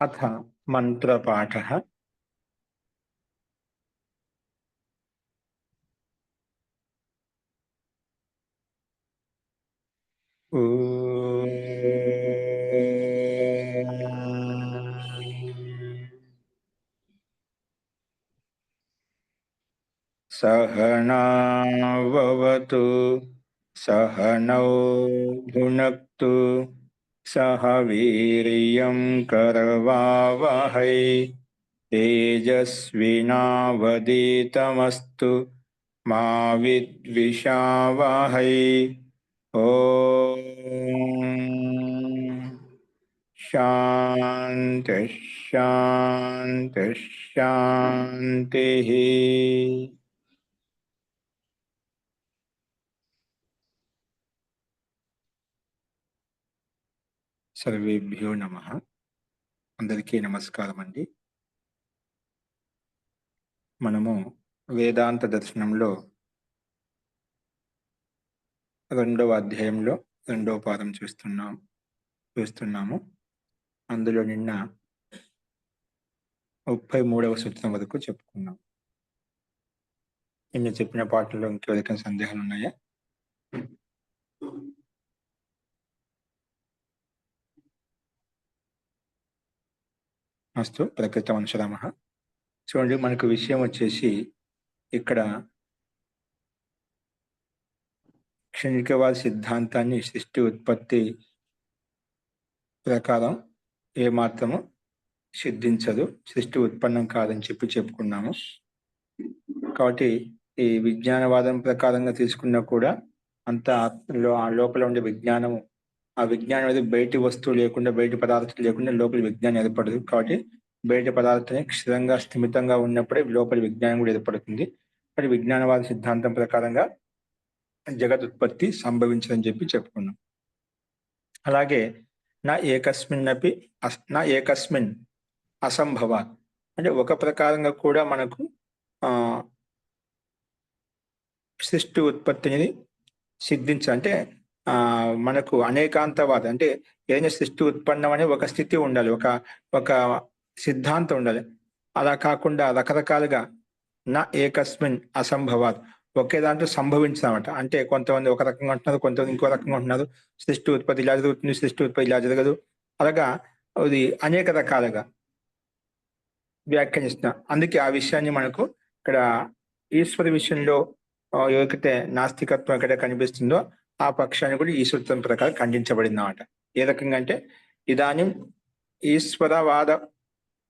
अथ मन्त्रपाठः। सहनाववतु सहनौ भुनक्तु सह वीर्यं करवावहै तेजस्विनावधीतमस्तु मा विद्विषावहै। ॐ शांति शांति शांतिः। సర్వేభ్యో నమః. అందరికీ నమస్కారం అండి. మనము వేదాంత దర్శనంలో 2వ అధ్యాయంలో 2వ పాదం చూస్తున్నాము. అందులో నిన్న 33వ సూత్రం వరకు చెప్పుకున్నాం. నిన్న చెప్పిన పాటల్లో ఇంకెవరికైనా సందేహాలు ఉన్నాయా? అస్తు ప్రకృతం అనుసరామః. చూడండి, మనకు విషయం వచ్చేసి ఇక్కడ క్షణికవాద సిద్ధాంతాన్ని సృష్టి ఉత్పత్తి ప్రకారం ఏమాత్రము సిద్ధించదు, సృష్టి ఉత్పన్నం కాదని చెప్పుకున్నాము. కాబట్టి ఈ విజ్ఞానవాదం ప్రకారంగా తీసుకున్నా కూడా అంత ఆ లోపల ఉండే విజ్ఞానము, ఆ విజ్ఞానం అనేది బయటి వస్తువు లేకుండా, బయటి పదార్థం లేకుండా లోపల విజ్ఞానం ఏర్పడదు. కాబట్టి బయట పదార్థమే స్థిరంగా స్థిమితంగా ఉన్నప్పుడే లోపలి విజ్ఞానం కూడా ఏర్పడుతుంది. కాబట్టి విజ్ఞానవాద సిద్ధాంతం ప్రకారంగా జగదుత్పత్తి సంభవించదని చెప్పుకున్నాం. అలాగే నా ఏకస్మిన్ అసంభవాత్ అంటే ఒక ప్రకారంగా కూడా మనకు సృష్టి ఉత్పత్తి అనేది సిద్ధించాలంటే మనకు అనేకాంతవాద అంటే ఏదైనా సృష్టి ఉత్పన్నం అనే ఒక స్థితి ఉండాలి, ఒక సిద్ధాంతం ఉండాలి. అలా కాకుండా రకరకాలుగా నా ఏకస్మిన్ అసంభవాత్ ఒకే దాంట్లో సంభవించాలన్నమాట. అంటే కొంతమంది ఒక రకంగా ఉంటున్నారు, కొంతమంది ఇంకో రకంగా ఉంటున్నారు. సృష్టి ఉత్పత్తి ఇలా జరుగుతుంది, సృష్టి ఉత్పత్తి ఇలా జరగదు. అలాగా అది అనేక రకాలుగా వ్యాఖ్యానిస్తున్నా. అందుకే ఆ విషయాన్ని మనకు ఇక్కడ ఈశ్వర విషయంలో ఎవరికైతే నాస్తికత్వం ఎక్కడ కనిపిస్తుందో ఆ పక్షాన్ని కూడా ఈ సూత్రం ప్రకారం ఖండించబడింది అన్నమాట. ఏ రకంగా అంటే ఇదానీ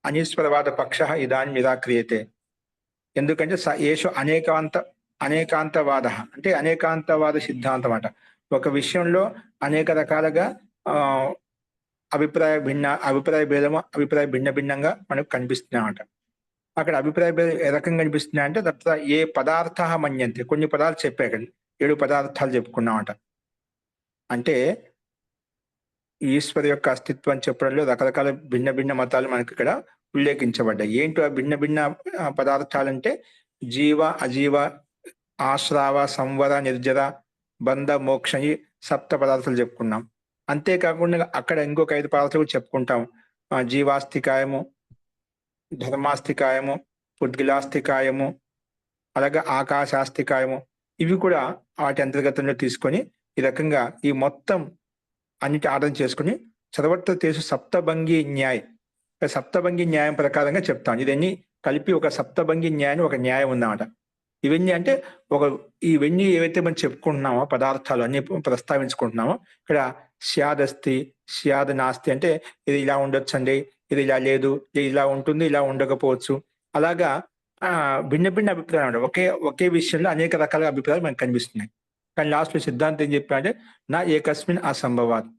అనీశ్వరవాద పక్ష ఇదానీ నిరాక్రియతే. ఎందుకంటే ఏషు అనేకాంతవాద అంటే అనేకాంతవాద సిద్ధాంతం అట. ఒక విషయంలో అనేక రకాలుగా అభిప్రాయ భిన్న భిన్నంగా మనకు కనిపిస్తున్నాయన్నమాట. అక్కడ అభిప్రాయ భేదం ఏ రకంగా కనిపిస్తున్నాయి అంటే తత్ర ఏ పదార్థ మన్యంతే, కొన్ని పదార్థాలు చెప్పాయి. 7 పదార్థాలు చెప్పుకున్నామట. అంటే ఈశ్వరు యొక్క అస్తిత్వం చెప్పడంలో రకరకాల భిన్న మతాలు మనకి ఇక్కడ ఉల్లేఖించబడ్డాయి. ఏంటో ఆ భిన్న పదార్థాలంటే జీవ, అజీవ, ఆశ్రావ, సంవర, నిర్జర, బంధ, మోక్ష, ఈ 7 పదార్థాలు చెప్పుకున్నాం. అంతేకాకుండా అక్కడ ఇంకొక 5 పదార్థాలు కూడా చెప్పుకుంటాం. జీవాస్తికాయము, ధర్మాస్తికాయము, పుద్గిలాస్తికాయము, అలాగే ఆకాశాస్తికాయము, ఇవి కూడా వాటి అంతర్గతంలో తీసుకొని ఈ రకంగా ఈ మొత్తం అన్నిటి ఆర్డర్ చేసుకుని చదవర్త చేసు సప్తభంగి న్యాయం ప్రకారంగా చెప్తాను. ఇవన్నీ కలిపి ఒక సప్తభంగి న్యాయం, ఒక న్యాయం ఉందన్నమాట. ఇవన్నీ అంటే ఇవన్నీ ఏవైతే మనం చెప్పుకుంటున్నామో పదార్థాలు అన్ని ప్రస్తావించుకుంటున్నామో ఇక్కడ స్యాదస్తి, స్యాద్ నాస్తి అంటే ఇది ఇలా ఉండొచ్చు అండి, ఇది ఇలా లేదు, ఇది ఇలా ఉంటుంది, ఇలా ఉండకపోవచ్చు. అలాగా భిన్న అభిప్రాయాలు ఒకే విషయంలో అనేక రకాల అభిప్రాయాలు మనకు కనిపిస్తున్నాయి. కానీ లాస్ట్ సిద్ధాంతం ఏం చెప్పారంటే నా ఏకస్మిన్ అసంభవాత్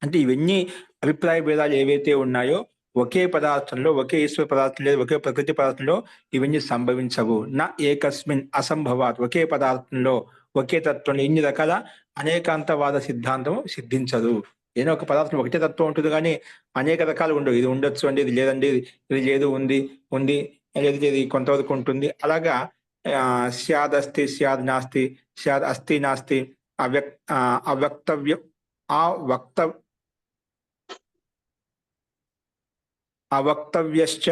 అంటే ఇవన్నీ అభిప్రాయ భేదాలు ఏవైతే ఉన్నాయో ఒకే పదార్థంలో, ఒకే ఈశ్వర పదార్థం లేదు, ఒకే ప్రకృతి పదార్థంలో ఇవన్నీ సంభవించవు. నా ఏకస్మిన్ అసంభవాత్ ఒకే పదార్థంలో, ఒకే తత్వంలో ఇన్ని రకాల అనేకాంతవాద సిద్ధాంతం సిద్ధించదు. ఏదో ఒక పదార్థం ఒకటే తత్వం ఉంటుంది కానీ అనేక రకాలు ఉండవు. ఇది ఉండొచ్చు అండి, ఇది లేదండి, ఇది లేదు, ఉంది లేదు, ఇది కొంతవరకు ఉంటుంది. అలాగా స్యాదస్తి, స్యాద్ నాస్తి, స్యాద్ అస్తి నాస్తి, అవ్యక్తవ్యం, ఆ వక్త అవక్తవ్యశ్చ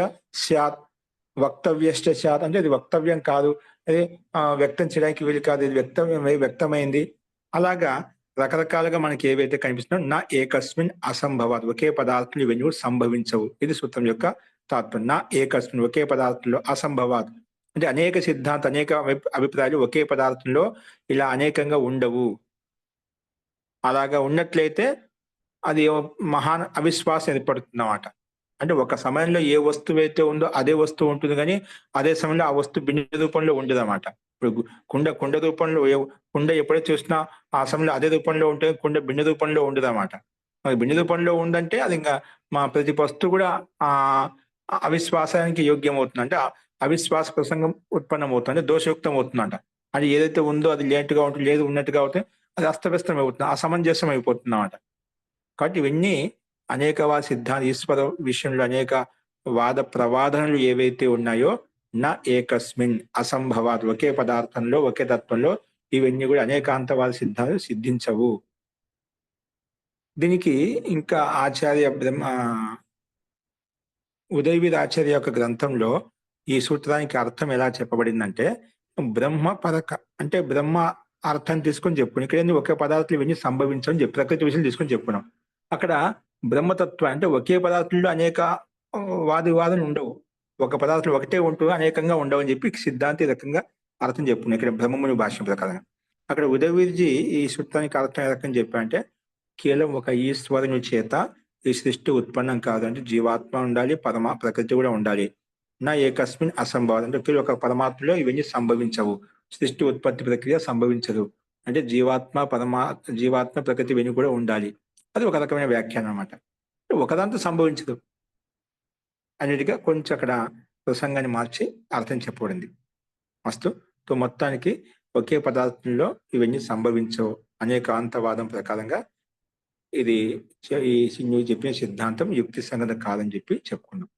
స్యాత్. వక్తవ్యశ్చ స్యాత్ అంటే అది వక్తవ్యం కాదు, అది వ్యక్తం చేయడానికి వీలు కాదు, ఇది వ్యక్తమైంది. అలాగా రకరకాలుగా మనకి ఏవైతే కనిపిస్తున్నాయో నా ఏకస్మిన్ అసంభవాత్, ఒకే పదార్థం ఇవన్నీ కూడా సంభవించవు. ఇది సూత్రం యొక్క తాత్పర్యం. నా ఏకస్మిన్ ఒకే పదార్థంలో, అసంభవాత్ అంటే అనేక సిద్ధాంత అనేక అభిప్రాయాలు ఒకే పదార్థంలో ఇలా అనేకంగా ఉండవు. అలాగా ఉన్నట్లయితే అది మహాన్ అవిశ్వాసం ఏర్పడుతుందన్నమాట. అంటే ఒక సమయంలో ఏ వస్తువు అయితే ఉందో అదే వస్తువు ఉంటుంది కానీ అదే సమయంలో ఆ వస్తువు భిన్న రూపంలో ఉండదన్నమాట. ఇప్పుడు కుండ రూపంలో కుండ ఎప్పుడైతే చూసినా ఆ సమయంలో అదే రూపంలో ఉంటుంది, కుండ భిన్న రూపంలో ఉండదన్నమాట. మరి భిన్న రూపంలో ఉందంటే అది ఇంకా మా ప్రతి వస్తువు కూడా ఆ అవిశ్వాసానికి యోగ్యం అవుతుంది. అంటే అవిశ్వాస ప్రసంగం ఉత్పన్నమవుతుంది, అంటే దోషయుక్తం అవుతుందంట. అది ఏదైతే ఉందో అది లేనట్టుగా ఉంటుంది, లేదు ఉన్నట్టుగా అవుతుంది, అది అస్తవ్యస్తం అవుతుంది, అసమంజసం అయిపోతుంది అన్నమాట. కాబట్టి ఇవన్నీ అనేకవాద సిద్ధాంత ఈశ్వర విషయంలో అనేక వాద ప్రవాదనలు ఏవైతే ఉన్నాయో నా ఏకస్మిన్ అసంభవాత్, ఒకే పదార్థంలో ఒకే తత్వంలో ఇవన్నీ కూడా అనేకాంతవాద సిద్ధాలు సిద్ధించవు. దీనికి ఇంకా ఆచార్య ఉదయవీర్ ఆచార్య యొక్క గ్రంథంలో ఈ సూత్రానికి అర్థం ఎలా చెప్పబడిందంటే, బ్రహ్మ పరక అంటే బ్రహ్మ అర్థం తీసుకొని చెప్పుకుని ఇక్కడ ఒకే పదార్థాలు ఇవన్నీ సంభవించని చెప్పి ప్రకృతి విషయం తీసుకొని చెప్పుకున్నాం. అక్కడ బ్రహ్మతత్వం అంటే ఒకే పదార్థంలో అనేక వాదులు ఉండవు. ఒక పదార్థం ఒకటే ఉంటూ అనేకంగా ఉండవు అని చెప్పి సిద్ధాంతి రకంగా అర్థం చెప్పుకున్నాం ఇక్కడ బ్రహ్మముని భాష్యం ప్రకారంగా. అక్కడ ఉదయవీర్జీ ఈ సూత్రానికి అర్థం ఏ రకంగా చెప్పారంటే, కేవలం ఒక ఈశ్వరుని చేత ఈ సృష్టి ఉత్పన్నం కాదు, అంటే జీవాత్మ ఉండాలి, ప్రకృతి కూడా ఉండాలి. నా ఏకస్మిన్ అసంభవం అంటే కేవలం ఒక పరమాత్మలో ఇవన్నీ సంభవించవు, సృష్టి ఉత్పత్తి ప్రక్రియ సంభవించదు, అంటే జీవాత్మ ప్రకృతి ఇవన్నీ కూడా ఉండాలి. అది ఒక రకమైన వ్యాఖ్యానం అనమాట. ఒకదాంతో సంభవించదు అన్నిటిగా కొంచెం అక్కడ ప్రసంగాన్ని మార్చి అర్థం చెప్పబడింది. మస్తు మొత్తానికి ఒకే పదార్థంలో ఇవన్నీ సంభవించవు అనేకాంతవాదం ప్రకారంగా ఇది నువ్వు చెప్పిన సిద్ధాంతం యుక్తి సంగతం కాదని చెప్పి చెప్పుకున్నాం.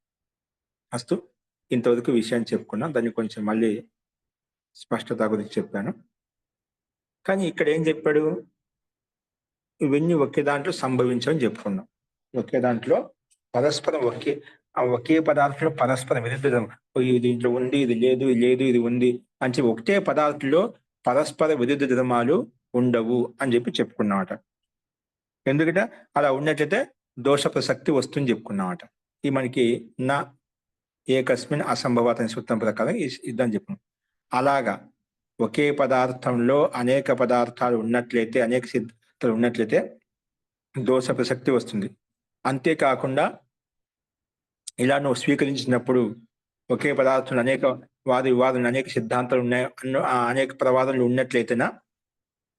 ఇంతవరకు విషయాన్ని చెప్పుకున్నాం, దాన్ని కొంచెం మళ్ళీ స్పష్టత గురించి చెప్పాను. కానీ ఇక్కడ ఏం చెప్పాడు, ఇవన్నీ ఒకే దాంట్లో సంభవించవని చెప్పుకున్నాం. ఒకే దాంట్లో పరస్పరం ఒకే పదార్థంలో పరస్పరం విరుద్ధం, దీంట్లో ఉంది, ఇది లేదు, ఇది లేదు, ఇది ఉంది అని చెప్పి ఒకటే పదార్థంలో పరస్పర విరుద్ధ ధర్మాలు ఉండవు అని చెప్పి చెప్పుకున్నామట. ఎందుకంటే అలా ఉన్నట్లయితే దోష ప్రసక్తి వస్తుంది చెప్పుకున్నామట. ఈ మనకి నా ఏకస్మిన్ అసంభవాత్ అనే సూత్రం ప్రకారం ఇద్దని చెప్పుకున్నాం. అలాగా ఒకే పదార్థంలో అనేక పదార్థాలు ఉన్నట్లయితే, అనేక సిద్ధాంతాలు ఉన్నట్లయితే దోష ప్రసక్తి వస్తుంది. అంతేకాకుండా ఇలా నువ్వు స్వీకరించినప్పుడు ఒకే పదార్థంలో అనేక వివాదాలు అనేక సిద్ధాంతాలు ఉన్నాయి, అనేక ప్రవాదాలు ఉన్నట్లయితేనా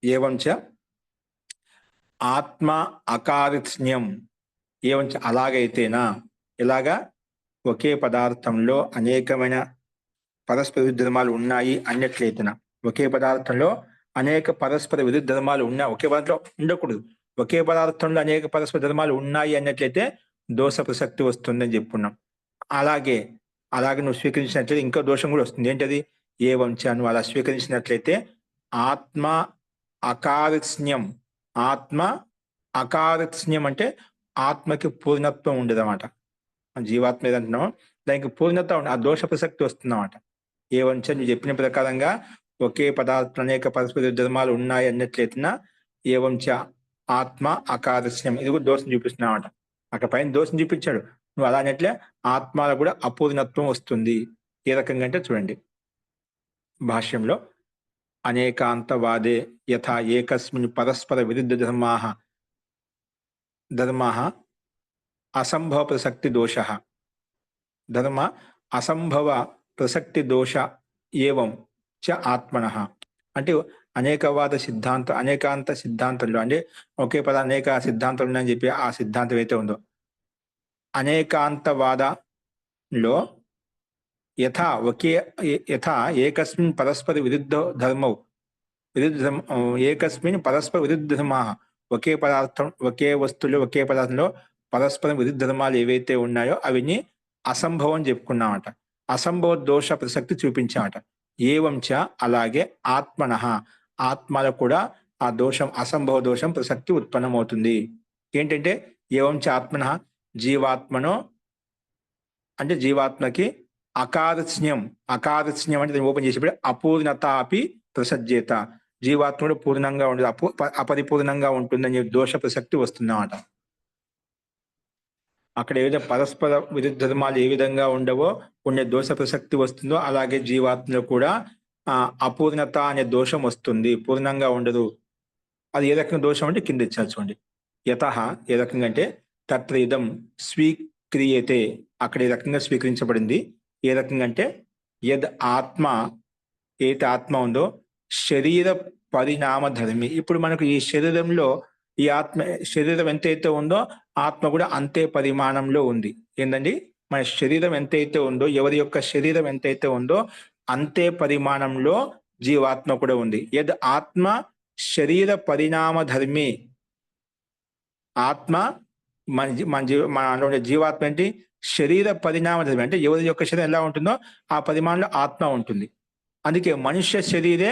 ఏవంచ ఆత్మ అకారిత్స్యం, ఏవంచ అలాగైతేనా, ఇలాగా ఒకే పదార్థంలో అనేకమైన పరస్పర విరుద్ధ ధర్మాలు ఉన్నాయి అన్నట్లయితేనా, ఒకే పదార్థంలో అనేక పరస్పర విరుద్ధ ధర్మాలు ఉన్నాయి, ఒకే పదార్థంలో ఉండకూడదు, ఒకే పదార్థంలో అనేక పరస్పర ధర్మాలు ఉన్నాయి అన్నట్లయితే దోష ప్రసక్తి వస్తుందని చెప్పుకున్నాం. అలాగే నువ్వు స్వీకరించినట్లయితే ఇంకో దోషం కూడా వస్తుంది. ఏంటది, ఏవంచ నువ్వు అలా స్వీకరించినట్లయితే ఆత్మ అకారిత్స్యం, ఆత్మ అకారిత్స్యం అంటే ఆత్మకి పూర్ణత్వం ఉండదన్నమాట. జీవాత్మ ఏదంటున్నామో దానికి పూర్ణత్వం ఆ దోష ప్రసక్తి వస్తుందన్నమాట. ఏవంచ నువ్వు చెప్పిన ప్రకారంగా ఒకే పదార్థం అనేక పరస్పర ధర్మాలు ఉన్నాయి అన్నట్లయితే ఏవంచ ఆత్మ అకారిత్స్యం, ఇది కూడా దోషం చూపిస్తున్నామట. అక్కడ పైన దోషం చూపించాడు, నువ్వు అలా అన్నట్లే ఆత్మలో కూడా అపూర్ణత్వం వస్తుంది. ఏ రకంగా అంటే చూడండి భాష్యంలో, అనేకాంతవాదే యథా ఏకస్మిన్ పరస్పర విరుద్ధ ధర్మాః అసంభవ ప్రసక్తి దోష, ధర్మ అసంభవ ప్రసక్తి దోష ఏవం చ ఆత్మనః. అంటే అనేకవాద అనేకాంత సిద్ధాంతంలో, అంటే ఒకే అనేక సిద్ధాంతాలు ఉన్నాయని చెప్పి ఆ సిద్ధాంతం అయితే ఉందో అనేకాంతవాదలో యథా ఏకస్మిన్ పరస్పర విరుద్ధ ధర్మౌ ఏకస్మిన్ పరస్పర విరుద్ధ ధర్మాః, ఒకే పదార్థం ఒకే వస్తువులో ఒకే పదార్థంలో పరస్పర విరుద్ధ ధర్మాలు ఏవైతే ఉన్నాయో అవన్నీ అసంభవం చెప్పుకున్నామట. అసంభవ దోష ప్రసక్తి చూపించామట. ఏవంచ అలాగే ఆత్మనః, ఆత్మలో కూడా ఆ దోషం అసంభవ దోషం ప్రసక్తి ఉత్పన్నమవుతుంది. ఏంటంటే ఏవంచ ఆత్మనః జీవాత్మనో అంటే జీవాత్మకి అకారస్న్యం అంటే దీన్ని ఓపెన్ చేసేప్పుడు అపూర్ణత అపి ప్రసజ్యేత, జీవాత్ముడు పూర్ణంగా ఉండదు, అపరిపూర్ణంగా ఉంటుందని దోష ప్రసక్తి వస్తుందన్నమాట. అక్కడ ఏదైతే పరస్పర విరుద్ధ ధర్మాలు ఏ విధంగా ఉండవో ఉండే దోష ప్రసక్తి వస్తుందో అలాగే జీవాత్మలో కూడా అపూర్ణత అనే దోషం వస్తుంది, పూర్ణంగా ఉండదు. అది ఏ రకంగా దోషం అంటే కింద ఇచ్చారు చూడండి. యతః ఏ రకంగా అంటే తత్ర ఇదం స్వీక్రియతే, అక్కడ ఏ రకంగా స్వీకరించబడింది. ఏ రకంగా అంటే యద్ ఆత్మ, ఏదైతే ఆత్మ ఉందో శరీర పరిణామ ధర్మి. ఇప్పుడు మనకు ఈ శరీరంలో ఈ ఆత్మ శరీరం ఎంతైతే ఉందో ఆత్మ కూడా అంతే పరిమాణంలో ఉంది. ఏందండి, మన శరీరం ఎంతైతే ఉందో, ఎవరి యొక్క శరీరం ఎంతైతే ఉందో అంతే పరిమాణంలో జీవాత్మ కూడా ఉంది. యద్ ఆత్మ శరీర పరిణామ ధర్మి, ఆత్మ మన జీవాత్మ ఏంటి, శరీర పరిణామ ధర్మి. అంటే ఎవరి యొక్క శరీరం ఎలా ఉంటుందో ఆ పరిమాణంలో ఆత్మ ఉంటుంది. అందుకే మనుష్య శరీరే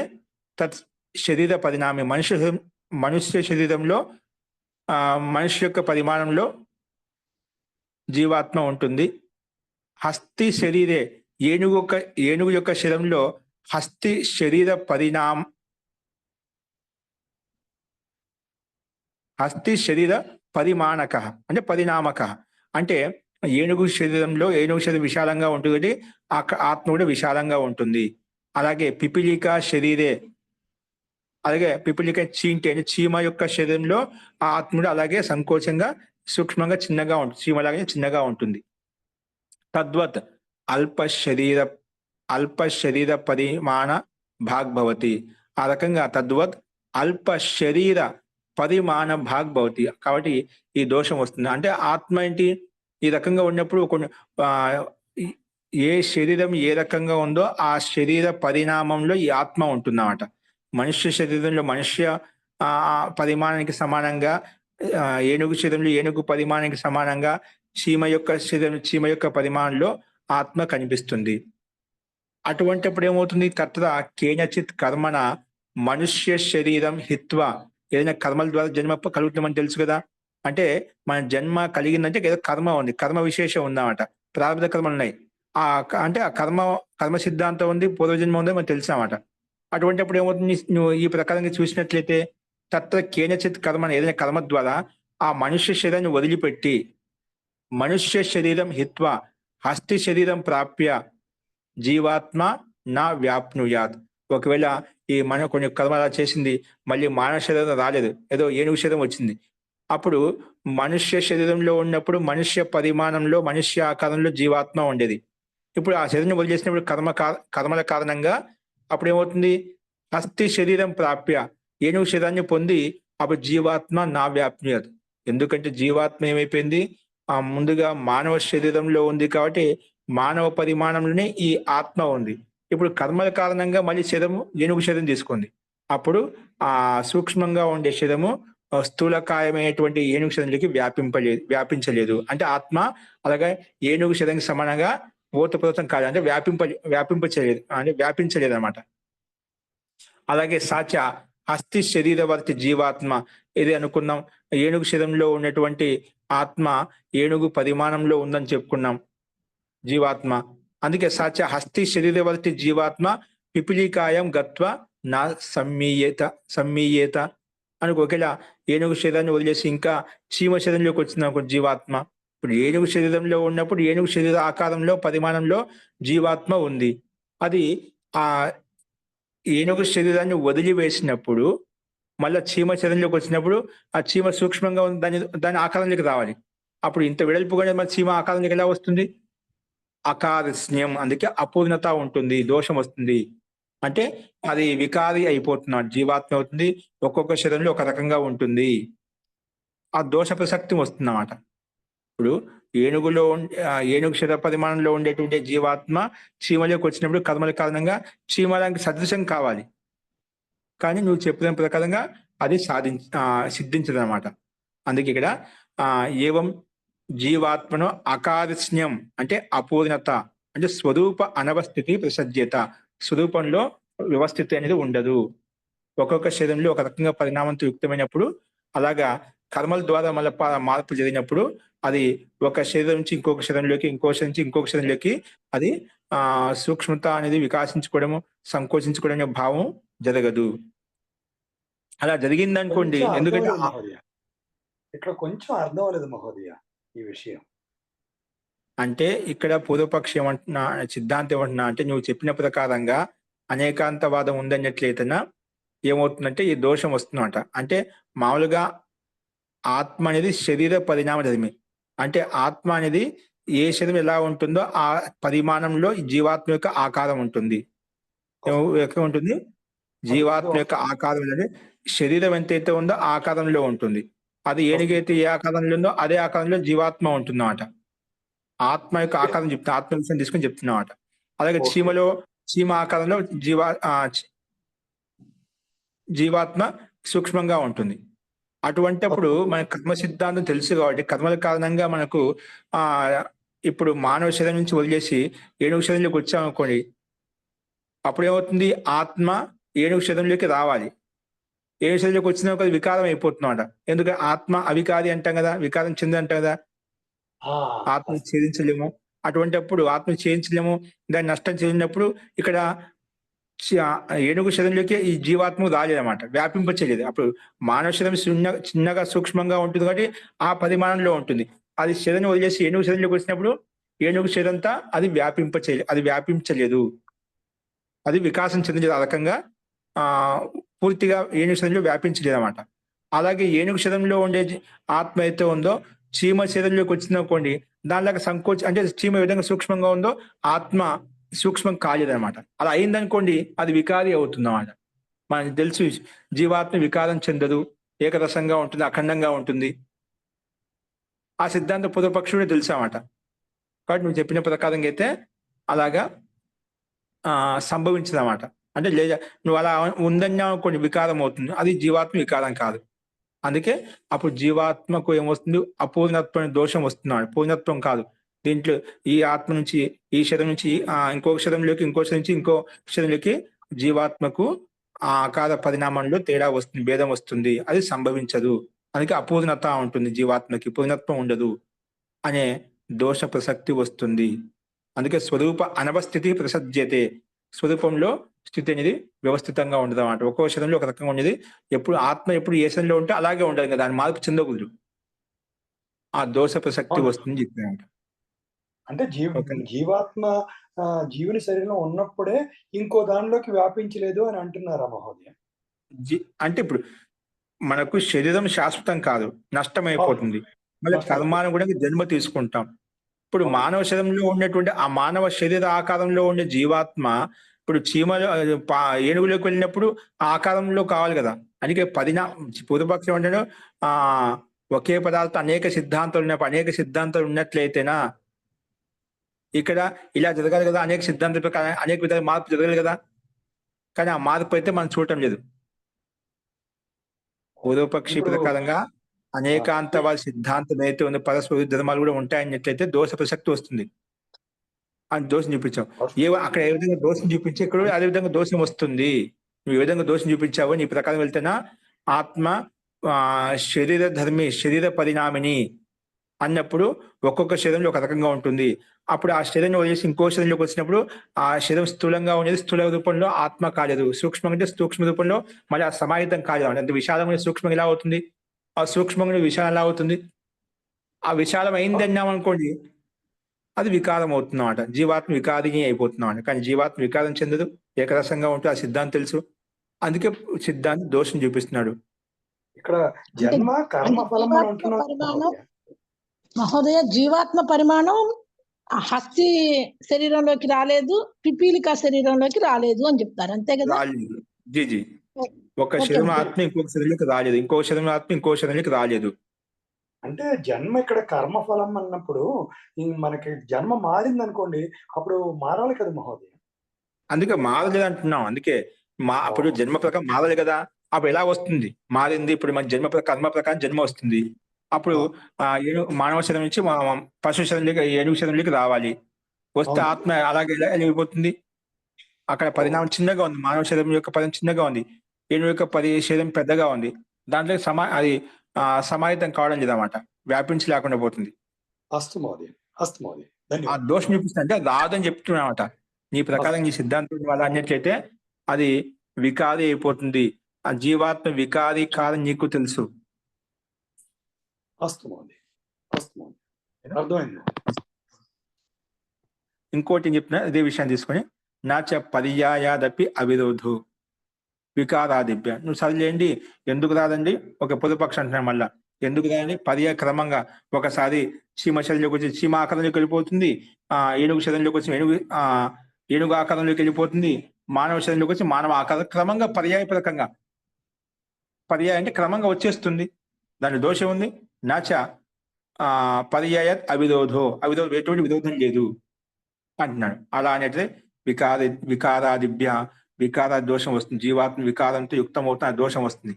తత్ శరీర పరిణామి. మనుష్య శరీరంలో మనిషి యొక్క పరిమాణంలో జీవాత్మ ఉంటుంది. హస్తి శరీరే, ఏనుగు యొక్క శరీరంలో హస్తి శరీర పరిమాణక అంటే పరిణామక. అంటే ఏనుగు శరీరం విశాలంగా ఉంటుంది, ఆత్మ కూడా విశాలంగా ఉంటుంది. అలాగే పిపిలిక శరీరే, అలాగే పిపిలిక చీంటి అంటే చీమ యొక్క శరీరంలో ఆ ఆత్ముడు అలాగే సంకోచంగా సూక్ష్మంగా చిన్నగా ఉంటుంది, చీమలాగే చిన్నగా ఉంటుంది. తద్వత్ అల్ప శరీర పరిమాణ భాగ్భవతి. ఆ రకంగా తద్వత్ అల్ప శరీర పరిమాణ భాగ్భవతి. కాబట్టి ఈ దోషం వస్తుంది. అంటే ఆత్మ ఏంటి, ఈ రకంగా ఉన్నప్పుడు కొన్ని ఏ శరీరం ఏ రకంగా ఉందో ఆ శరీర పరిణామంలో ఈ ఆత్మ ఉంటుందన్నమాట. మనుష్య శరీరంలో మనుష్య పరిమాణానికి సమానంగా, ఏనుగు శరీరంలో ఏనుగు పరిమాణానికి సమానంగా, చీమ యొక్క పరిమాణంలో ఆత్మ కనిపిస్తుంది. అటువంటిప్పుడు ఏమవుతుంది, తత్ర కేనచిత్ కర్మణ మనుష్య శరీరం హిత్వా. ఏదైనా కర్మల ద్వారా జన్మ కలుగుతుందని తెలుసు కదా. అంటే మన జన్మ కలిగిందంటే ఏదో కర్మ ఉంది, కర్మ విశేషం ఉందన్నమాట, ప్రారంభ కర్మలు ఉన్నాయి. అంటే ఆ కర్మ సిద్ధాంతం ఉంది, పూర్వజన్మ ఉందని మనకు తెలుసు అన్నమాట. అటువంటిప్పుడు ఏమవుతుంది, నువ్వు ఈ ప్రకారంగా చూసినట్లయితే తత్ర కేనచిత్ కర్మ, ఏదైనా కర్మ ద్వారా ఆ మనుష్య శరీరాన్ని వదిలిపెట్టి మనుష్య శరీరం హిత్వా హస్తి శరీరం ప్రాప్య జీవాత్మ నా వ్యాప్నుయాత్. ఒకవేళ ఈ మన కొన్ని కర్మలా చేసింది, మళ్ళీ మానవ శరీరం రాలేదు, ఏదో ఏనుగు శరీరం వచ్చింది. అప్పుడు మనుష్య శరీరంలో ఉన్నప్పుడు మనుష్య పరిమాణంలో మనుష్య ఆకారంలో జీవాత్మ ఉండేది. ఇప్పుడు ఆ శరీరం వదిలేసినప్పుడు కర్మల కారణంగా అప్పుడు ఏమవుతుంది, హస్తి శరీరం ప్రాప్య ఏనుగు శరీరాన్ని పొంది అప్పుడు జీవాత్మ నా వ్యాప్నుయాత్. ఎందుకంటే జీవాత్మ ఏమైపోయింది, ముందుగా మానవ శరీరంలో ఉంది కాబట్టి మానవ పరిమాణంలోనే ఈ ఆత్మ ఉంది. ఇప్పుడు కర్మల కారణంగా మళ్ళీ ఏనుగు శరీరం తీసుకుంది. అప్పుడు ఆ సూక్ష్మంగా ఉండే శరీరము స్థూలకాయమైనటువంటి ఏనుగు శరీరంలోకి వ్యాపించలేదు. అంటే ఆత్మ అలాగే ఏనుగు శరీరానికి సమానంగా ఓతప్రోతం కాదు, అంటే వ్యాపించలేదు అనమాట. అలాగే సాచ హస్తి శరీరవర్తి జీవాత్మ, ఇది అనుకున్నాం. ఏనుగు శరీరంలో ఉన్నటువంటి ఆత్మ ఏనుగు పరిమాణంలో ఉందని చెప్పుకున్నాం జీవాత్మ. అందుకే సచ హస్తి శరీరవర్తి జీవాత్మ పిపిలికాయం గత్వ నా సమ్మీయేత అని ఒకవేళ ఏనుగు శరీరాన్ని వదిలేసి ఇంకా చీమ శరీరంలోకి వచ్చిన జీవాత్మ. ఇప్పుడు ఏనుగు శరీరంలో ఉన్నప్పుడు ఏనుగు శరీర ఆకారంలో పరిమాణంలో జీవాత్మ ఉంది. అది ఆ ఏనుగు శరీరాన్ని వదిలివేసినప్పుడు మళ్ళీ చీమ శరీరంలోకి వచ్చినప్పుడు ఆ చీమ సూక్ష్మంగా ఉంది, దాని ఆకారంలోకి రావాలి. అప్పుడు ఇంత వెడల్పుగానే మన చీమ ఆకారంలోకి ఎలా వస్తుంది, అకారస్న్యం. అందుకే అపూర్ణత ఉంటుంది, దోషం వస్తుంది. అంటే అది వికారి అయిపోతున్నాడు, జీవాత్మ అవుతుంది, ఒక్కొక్క శరీరంలో ఒక రకంగా ఉంటుంది, ఆ దోష ప్రసక్తి వస్తుంది అన్నమాట. ఇప్పుడు ఏనుగు శరీర పరిమాణంలో ఉండేటువంటి జీవాత్మ చీమలోకి వచ్చినప్పుడు కర్మల కారణంగా చీమలాంటి సదృశం కావాలి, కానీ నువ్వు చెప్పిన ప్రకారంగా అది సిద్ధించదు అనమాట. అందుకే ఇక్కడ ఏవం జీవాత్మను అకారస్న్యం అంటే అపూర్ణత, అంటే స్వరూప అనవస్థితి ప్రసజ్యత, స్వరూపంలో వ్యవస్థితి అనేది ఉండదు. ఒక్కొక్క శరీరంలో ఒక రకంగా పరిణామంతో యుక్తమైనప్పుడు అలాగా కర్మల ద్వారా మళ్ళీ మార్పు జరిగినప్పుడు అది ఒక శరీరం నుంచి ఇంకొక శరీరంలోకి, ఇంకో శరీరం నుంచి ఇంకొక శరీరంలోకి అది సూక్ష్మత అనేది వికాసించుకోవడము, సంకోచించుకోవడం అనే భావం జరగదు. అలా జరిగిందనుకోండి కొంచెం అర్థం ఎందుకంటే లేదు మహోదయ. ఇక్కడ కొంచెం అర్థం అవ్వలేదు మహోదయ ఈ విషయం. అంటే ఇక్కడ పూర్వపక్షి సిద్ధాంతం ఏమంటున్నా అంటే నువ్వు చెప్పిన ప్రకారంగా అనేకాంతవాదం ఉందన్నట్లయితేనా ఏమవుతుందంటే ఈ దోషం వస్తుందంట. అంటే మామూలుగా ఆత్మ అనేది శరీర పరిణామ ధర్మి. అంటే ఆత్మ అనేది ఏ శరీరం ఎలా ఉంటుందో ఆ పరిమాణంలో ఈ జీవాత్మ యొక్క ఆకారం ఉంటుంది. ఎక్కడ ఉంటుంది? జీవాత్మ యొక్క ఆకారం అనేది శరీరం ఎంతైతే ఉందో ఆ ఆకారంలో ఉంటుంది. అది ఏనుగైతే ఏ ఆకారంలో ఉందో అదే ఆకారంలో జీవాత్మ ఉంటుందన్నమాట. ఆత్మ యొక్క ఆకారం చెప్తున్నా, ఆత్మ విషయం తీసుకొని చెప్తున్నమాట. అలాగే చీమ ఆకారంలో జీవాత్మ సూక్ష్మంగా ఉంటుంది. అటువంటప్పుడు మన కర్మ సిద్ధాంతం తెలుసు కాబట్టి కర్మల కారణంగా మనకు ఇప్పుడు మానవ శరీరం నుంచి వదిలేసి ఏనుగు శరీరంలోకి వచ్చామనుకోండి, అప్పుడు ఏమవుతుంది? ఆత్మ ఏనుగు శరీరంలోకి రావాలి. ఏనుగు శరీరంలోకి వచ్చిన ఒక వికారం అయిపోతుందన్నమాట. ఎందుకంటే ఆత్మ అవికారి అంటాం కదా, వికారం చెంది అంటాం కదా, ఆత్మ ఛేదించలేము. అటువంటిప్పుడు ఆత్మ ఛేదించలేము, దాన్ని నష్టం చెందినప్పుడు ఇక్కడ ఏనుగు శరీరంలోకి ఈ జీవాత్మ రాలేదన్నమాట, వ్యాపింపచేయలేదు. అప్పుడు మానవ శరీరం చిన్నగా సూక్ష్మంగా ఉంటుంది కాబట్టి ఆ పరిమాణంలో ఉంటుంది. అది శరీరం వదిలేసి ఏనుగు శరీరంలోకి వచ్చినప్పుడు ఏనుగు శరీరంతా అది వ్యాపించలేదు, అది వికాసం చెందలేదు. ఆ రకంగా పూర్తిగా ఏనుగు శరీరంలో వ్యాపించలేదు అన్నమాట. అలాగే ఏనుగు శరీరంలో ఉండే ఆత్మ అయితే ఉందో చీమ శరీరంలోకి వచ్చిందనుకోండి, దానిలాగా అంటే చీమ ఏ విధంగా సూక్ష్మంగా ఉందో ఆత్మ సూక్ష్మం కాలేదన్నమాట. అలా అయిందనుకోండి అది వికారి అవుతుందన్నమాట. మనకు తెలుసు జీవాత్మ వికారం చెందదు, ఏకరసంగా ఉంటుంది, అఖండంగా ఉంటుంది. ఆ సిద్ధాంత పూర్వపక్షుడే తెలుసు అన్నమాట. కాబట్టి నువ్వు చెప్పిన ప్రకారంగా అయితే అలాగా సంభవించదన్నమాట. అంటే లేదా నువ్వు అలా ఉందన్నా కొన్ని వికారం అవుతుంది, అది జీవాత్మ వికారం కాదు. అందుకే అప్పుడు జీవాత్మకు ఏమొస్తుంది? అపూర్ణత్వం దోషం వస్తున్నాడు, పూర్ణత్వం కాదు. దీంట్లో ఈ ఆత్మ నుంచి ఈ శరీరం నుంచి ఇంకొక శరీరంలోకి, ఇంకో శరీరం నుంచి ఇంకో శరీరంలోకి జీవాత్మకు ఆ ఆకార పరిణామంలో తేడా వస్తుంది, భేదం వస్తుంది, అది సంభవించదు. అందుకే అపూర్ణత ఉంటుంది, జీవాత్మకి పూర్ణత్వం ఉండదు అనే దోష ప్రసక్తి వస్తుంది. అందుకే స్వరూప అనవస్థితి ప్రసజ్యతే, స్వరూపంలో స్థితి అనేది వ్యవస్థితంగా ఉండదు అన్నమాట. ఒక్కో శరీరంలో ఒక రకంగా ఉండేది. ఎప్పుడు ఆత్మ ఎప్పుడు ఏ శరీరంలో ఉంటే అలాగే ఉండదు కదా, దాని మార్పు చెందకూడదు. ఆ దోష ప్రసక్తి వస్తుంది చెప్పారంట. అంటే జీవాత్మ జీవుని శరీరంలో ఉన్నప్పుడే ఇంకో దానిలోకి వ్యాపించలేదు అని అంటున్నారా మహోదయ? అంటే ఇప్పుడు మనకు శరీరం శాశ్వతం కాదు, నష్టమైపోతుంది. మళ్ళీ కర్మాను కూడా జన్మ తీసుకుంటాం. ఇప్పుడు మానవ శరీరంలో ఉన్నటువంటి ఆ మానవ శరీర ఆకారంలో ఉండే జీవాత్మ ఇప్పుడు చీమలో ఏనుగులోకి వెళ్ళినప్పుడు ఆ ఆకారంలో కావాలి కదా. అందుకే పూర్వపక్షం అంటే ఒకే పదార్థం అనేక సిద్ధాంతాలు ఉన్నప్పుడు అనేక సిద్ధాంతాలు ఉన్నట్లయితేనా ఇక్కడ ఇలా జరగాలి కదా, అనేక సిద్ధాంతాల ప్రకారం అనేక విధాల మార్పు జరగాలి కదా. కానీ ఆ మార్పు అయితే మనం చూడటం లేదు. పూర్వపక్షి ప్రకారంగా అనేకాంతవాద సిద్ధాంతం ఏదైతే ఉందో పరస్పర ధర్మాలు కూడా ఉంటాయన్నట్లయితే దోష ప్రసక్తి వస్తుంది అని దోషం చూపించాం. అక్కడ ఏ విధంగా దోషం చూపించి ఇక్కడ అదే విధంగా దోషం వస్తుంది. నువ్వు ఏ విధంగా దోషం చూపించావో నీ ప్రకారం వెళ్తేనా ఆత్మ శరీర ధర్మి, శరీర పరిణామిని అన్నప్పుడు ఒక్కొక్క శరీరంలో ఒక రకంగా ఉంటుంది. అప్పుడు ఆ శరీరం వదిలేసి ఇంకో శరీరంలోకి వచ్చినప్పుడు ఆ శరీరం స్థూలంగా ఉండేది స్థూల రూపంలో ఆత్మ కాలేదు, సూక్ష్మంగా అంటే సూక్ష్మ రూపంలో మళ్ళీ ఆ సమాహితం కాలేదు. అంటే విశాలమైన సూక్ష్మం ఎలా అవుతుంది? ఆ సూక్ష్మంగా విశాలం ఎలా అవుతుంది? ఆ విశాలం అయింది అన్నామనుకోండి అది వికారం అవుతుందన్నమాట. జీవాత్మ వికారిని అయిపోతున్నాం. కానీ జీవాత్మ వికారం చెందదు, ఏకరసంగా ఉంటే ఆ సిద్ధాంతం తెలుసు. అందుకే సిద్ధాంతం దోషం చూపిస్తున్నాడు. ఇక్కడ జన్మ కర్మ ఫలం మహోదయ, జీవాత్మ పరిమాణం హస్తి శరీరంలోకి రాలేదు, పిపీలిక శరీరంలోకి రాలేదు అని చెప్తారు, అంతే కదా? జీ ఒక శరీరం ఆత్మ ఇంకొక శరీరంలోకి రాలేదు, ఇంకో శరీరం ఆత్మ ఇంకో శరీరంలోకి రాలేదు. అంటే జన్మ ఇక్కడ కర్మ ఫలం అన్నప్పుడు మనకి జన్మ మారింది అనుకోండి, అప్పుడు మారాలి కదా మహోదయ. అందుకే మారలేదు అంటున్నాం. అందుకే అప్పుడు జన్మ ప్రకారం మారాలి కదా, అప్పుడు ఎలా వస్తుంది? మారింది. ఇప్పుడు మన కర్మ ప్రకారం జన్మ వస్తుంది. అప్పుడు మానవ శరీరం నుంచి పశు శరీరంలోకి, ఏనుగు శరీరంలోకి రావాలి. వస్తే ఆత్మ అలాగే వెళ్ళిపోతుంది. అక్కడ పరిణామం చిన్నగా ఉంది, మానవ శరీరం యొక్క పరిణామం చిన్నగా ఉంది, ఏనుగు యొక్క శరీరం పెద్దగా ఉంది. దాంట్లో అది సమాహితం కావడం లేదన్నమాట. వ్యాపించి లేకుండా పోతుంది. అస్తు మహోదయ. అస్తు మహోదయ. ఆ ధన్యవాదాలు. దోషం చూపిస్తుందంటే అది రాదని చెప్తున్నామాట. నీ ప్రకారం నీ సిద్ధాంతం వల్ల అన్నట్లయితే అది వికారి అయిపోతుంది. ఆ జీవాత్మ వికారి కాదని నీకు తెలుసు. అస్తు మహోదయ. అస్తు మహోదయ. అర్థమైంది. ఇంకోటి ఏం చెప్తున్నా ఇదే విషయాన్ని తీసుకొని నాచ పర్యాయాదపి అవిరోధు వికారాదిభ్య. నువ్వు సరిలేండి ఎందుకు రాదండి ఒక పొదుపక్ష అంటున్నాను మళ్ళా. ఎందుకు రాదండి పర్యాయ క్రమంగా ఒకసారి చీమ శరీరంలోకి వచ్చి చీమ ఆకారంలోకి వెళ్ళిపోతుంది, ఏనుగు శరీరంలోకి వచ్చి ఏనుగు ఆకారంలోకి వెళ్ళిపోతుంది, మానవ శరీరంలోకి వచ్చి మానవ ఆకారం క్రమంగా పర్యాయపరకంగా పర్యాయ అంటే క్రమంగా వచ్చేస్తుంది. దాని దోషం ఉంది. నాచ పర్యాయత్ అవిరోధో ఎటువంటి విరోధం లేదు అంటున్నాడు. అలా అనేది వికారాదిభ్య వికార దోషం వస్తుంది. జీవాత్మ వికారంతో యుక్తం అవుతున్న దోషం వస్తుంది.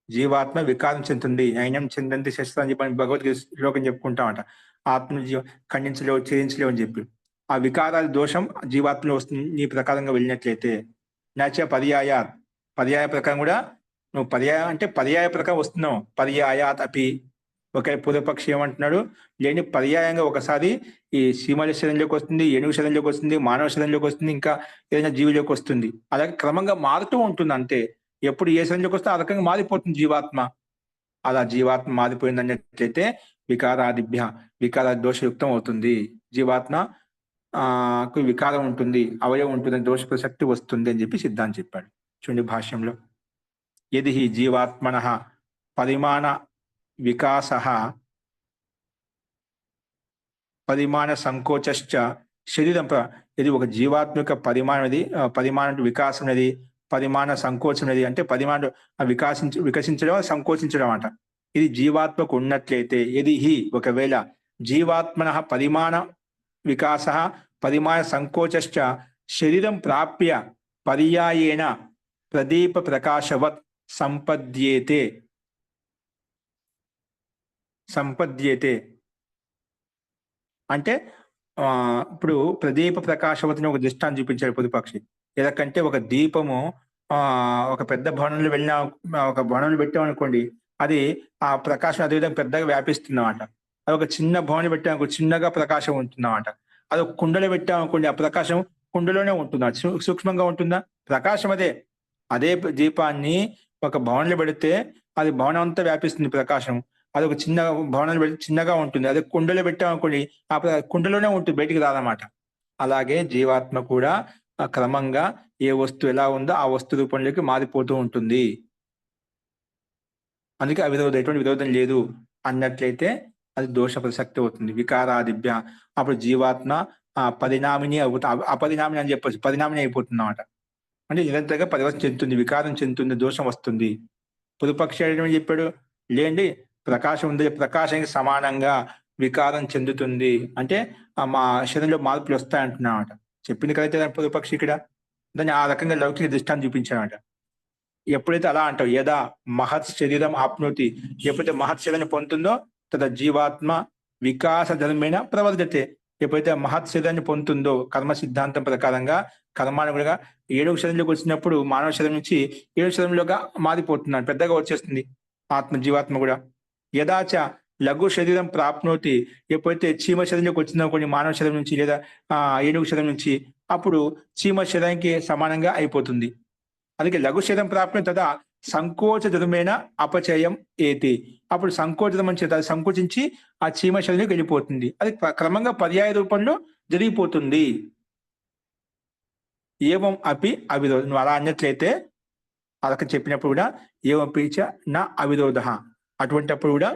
జీవాత్మ వికారం చెందుతుంది. నైనం చెందంతి శస్త్రం అని చెప్పి భగవద్గీత శ్లోకం చెప్పుకుంటామట. ఆత్మ ఖండించలేవు ఛేదించలేవు అని చెప్పి ఆ వికారాది దోషం జీవాత్మలో వస్తుంది నీ ప్రకారంగా వెళ్ళినట్లయితే. నచ పర్యాయ ప్రకారం కూడా నువ్వు పర్యాయ ప్రకారం వస్తున్నావు. పర్యాయాత్ అపి ఒకే పూర్వపక్షి ఏమంటున్నాడు, లేని పర్యాయంగా ఒకసారి ఈ సీమల శరీరంలోకి వస్తుంది, ఏనుగు శరీరంలోకి వస్తుంది, మానవ శరీరంలోకి వస్తుంది, ఇంకా ఏదైనా జీవిలోకి వస్తుంది. అలాగే క్రమంగా మారుతూ ఉంటుంది అంతే. ఎప్పుడు ఏ శరీరంలోకి వస్తే ఆ రకంగా మారిపోతుంది జీవాత్మ. అలా జీవాత్మ మారిపోయింది అన్నట్లయితే వికారాదిభ్య వికార దోషయుక్తం అవుతుంది. జీవాత్మ వికారం ఉంటుంది, అవయవం ఉంటుంది, దోష ప్రసక్తి వస్తుంది అని చెప్పి సిద్ధాంతం చెప్పాడు. చూడండి భాష్యంలో, యది హి జీవాత్మనః పరిమాణ వికాస పరిమాణ సంకోచశ్చ శరీరం ఇది ఒక జీవాత్మక పరిమాణ వికాసం అనేది పరిమాణ సంకోచం అనేది అంటే పరిమాణం వికసించడం సంకోచించడం అంట. ఇది జీవాత్మకు ఉన్నట్లయితే యది హి ఒకవేళ జీవాత్మనః పరిమాణ వికాస పరిమాణ సంకోచశ్చ శరీరం ప్రాప్య పర్యాయేణ ప్రదీప ప్రకాశవత్ సంపద్యేతే అంటే ఇప్పుడు ప్రదీప ప్రకాశవతిని ఒక దృష్టాన్ని చూపించాడు పొదుపక్షి. ఎదకంటే ఒక దీపము ఒక పెద్ద భవనంలో వెళ్ళిన ఒక భవనంలో పెట్టామనుకోండి, అది ఆ ప్రకాశం అదేవిధంగా పెద్దగా వ్యాపిస్తుందన్నమాట. అది ఒక చిన్న భవనం పెట్టామనుకో చిన్నగా ప్రకాశం ఉంటుందన్నమాట. అది ఒక కుండలో పెట్టామనుకోండి, ఆ ప్రకాశం కుండలోనే ఉంటుందా, సూక్ష్మంగా ఉంటుందా? ప్రకాశం అదే దీపాన్ని ఒక భవనంలో పెడితే అది భవనం అంతా వ్యాపిస్తుంది ప్రకాశం. అది ఒక చిన్న భవనాలు పెట్టి చిన్నగా ఉంటుంది. అదే కుండలో పెట్టామనుకోండి, ఆ కుండలోనే ఉంటుంది, బయటికి రాదన్నమాట. అలాగే జీవాత్మ కూడా క్రమంగా ఏ వస్తువు ఎలా ఉందో ఆ వస్తు రూపంలోకి మారిపోతూ ఉంటుంది. అందుకే ఎటువంటి విరోధం లేదు అన్నట్లయితే అది దోష ప్రసక్తి అవుతుంది. వికారాదిభ్య అప్పుడు జీవాత్మ పరిణామిని అపరిణామిని అని చెప్పొచ్చు, పరిణామిని అయిపోతుంది అన్నమాట. అంటే నిరంతరంగా పరివర్తన చెందుతుంది, వికారం చెందుతుంది, దోషం వస్తుంది. పుదుపక్షి ఏమని చెప్పాడు, లేండి ప్రకాశం ఉంది, ప్రకాశానికి సమానంగా వికారం చెందుతుంది అంటే మా శరీరంలో మార్పులు వస్తాయంటున్నామాట. చెప్పింది కదైతే దాని పూర్వపక్షి ఇక్కడ దాన్ని ఆ రకంగా లౌకిక దృష్టాన్ని చూపించాడట. ఎప్పుడైతే అలా అంటావు యదా మహత్ శరీరం ఆప్నోతి, ఎప్పుడైతే మహత్ శరీరాన్ని పొందుతుందో తద జీవాత్మ వికాస ధర్మేణ ప్రవర్ధతే. ఎప్పుడైతే మహత్ శరీరాన్ని పొందుతుందో కర్మ సిద్ధాంతం ప్రకారంగా కర్మానుగుణంగా ఏడుగు శరీరంలోకి వచ్చినప్పుడు మానవ శరీరం నుంచి ఏడు శరీరంలోగా మారిపోతున్నాడు, పెద్దగా వచ్చేస్తుంది ఆత్మ జీవాత్మ కూడా. యదాచ లఘు శరీరం ప్రాప్నోతి, ఎప్పుడైతే చీమ శరీరంలోకి వచ్చిందో కొన్ని మానవ శరీరం నుంచి లేదా ఏనుగు శరీరం నుంచి, అప్పుడు చీమ శరీరానికి సమానంగా అయిపోతుంది. అందుకే లఘు శరీరం ప్రాప్నోతి తదా సంకోచ ధర్మేణ అపచయం ఏతి. అప్పుడు సంకోచం అని చేత సంకోచించి ఆ చీమ శరీరంలోకి వెళ్ళిపోతుంది. అది క్రమంగా పర్యాయ రూపంలో జరిగిపోతుంది. ఏవం అపి అవిరోధ, నువ్వు అలా అన్నట్లయితే అలా చెప్పినప్పుడు కూడా ఏవం పీచ నా అవిరోధ, అటువంటిప్పుడు కూడా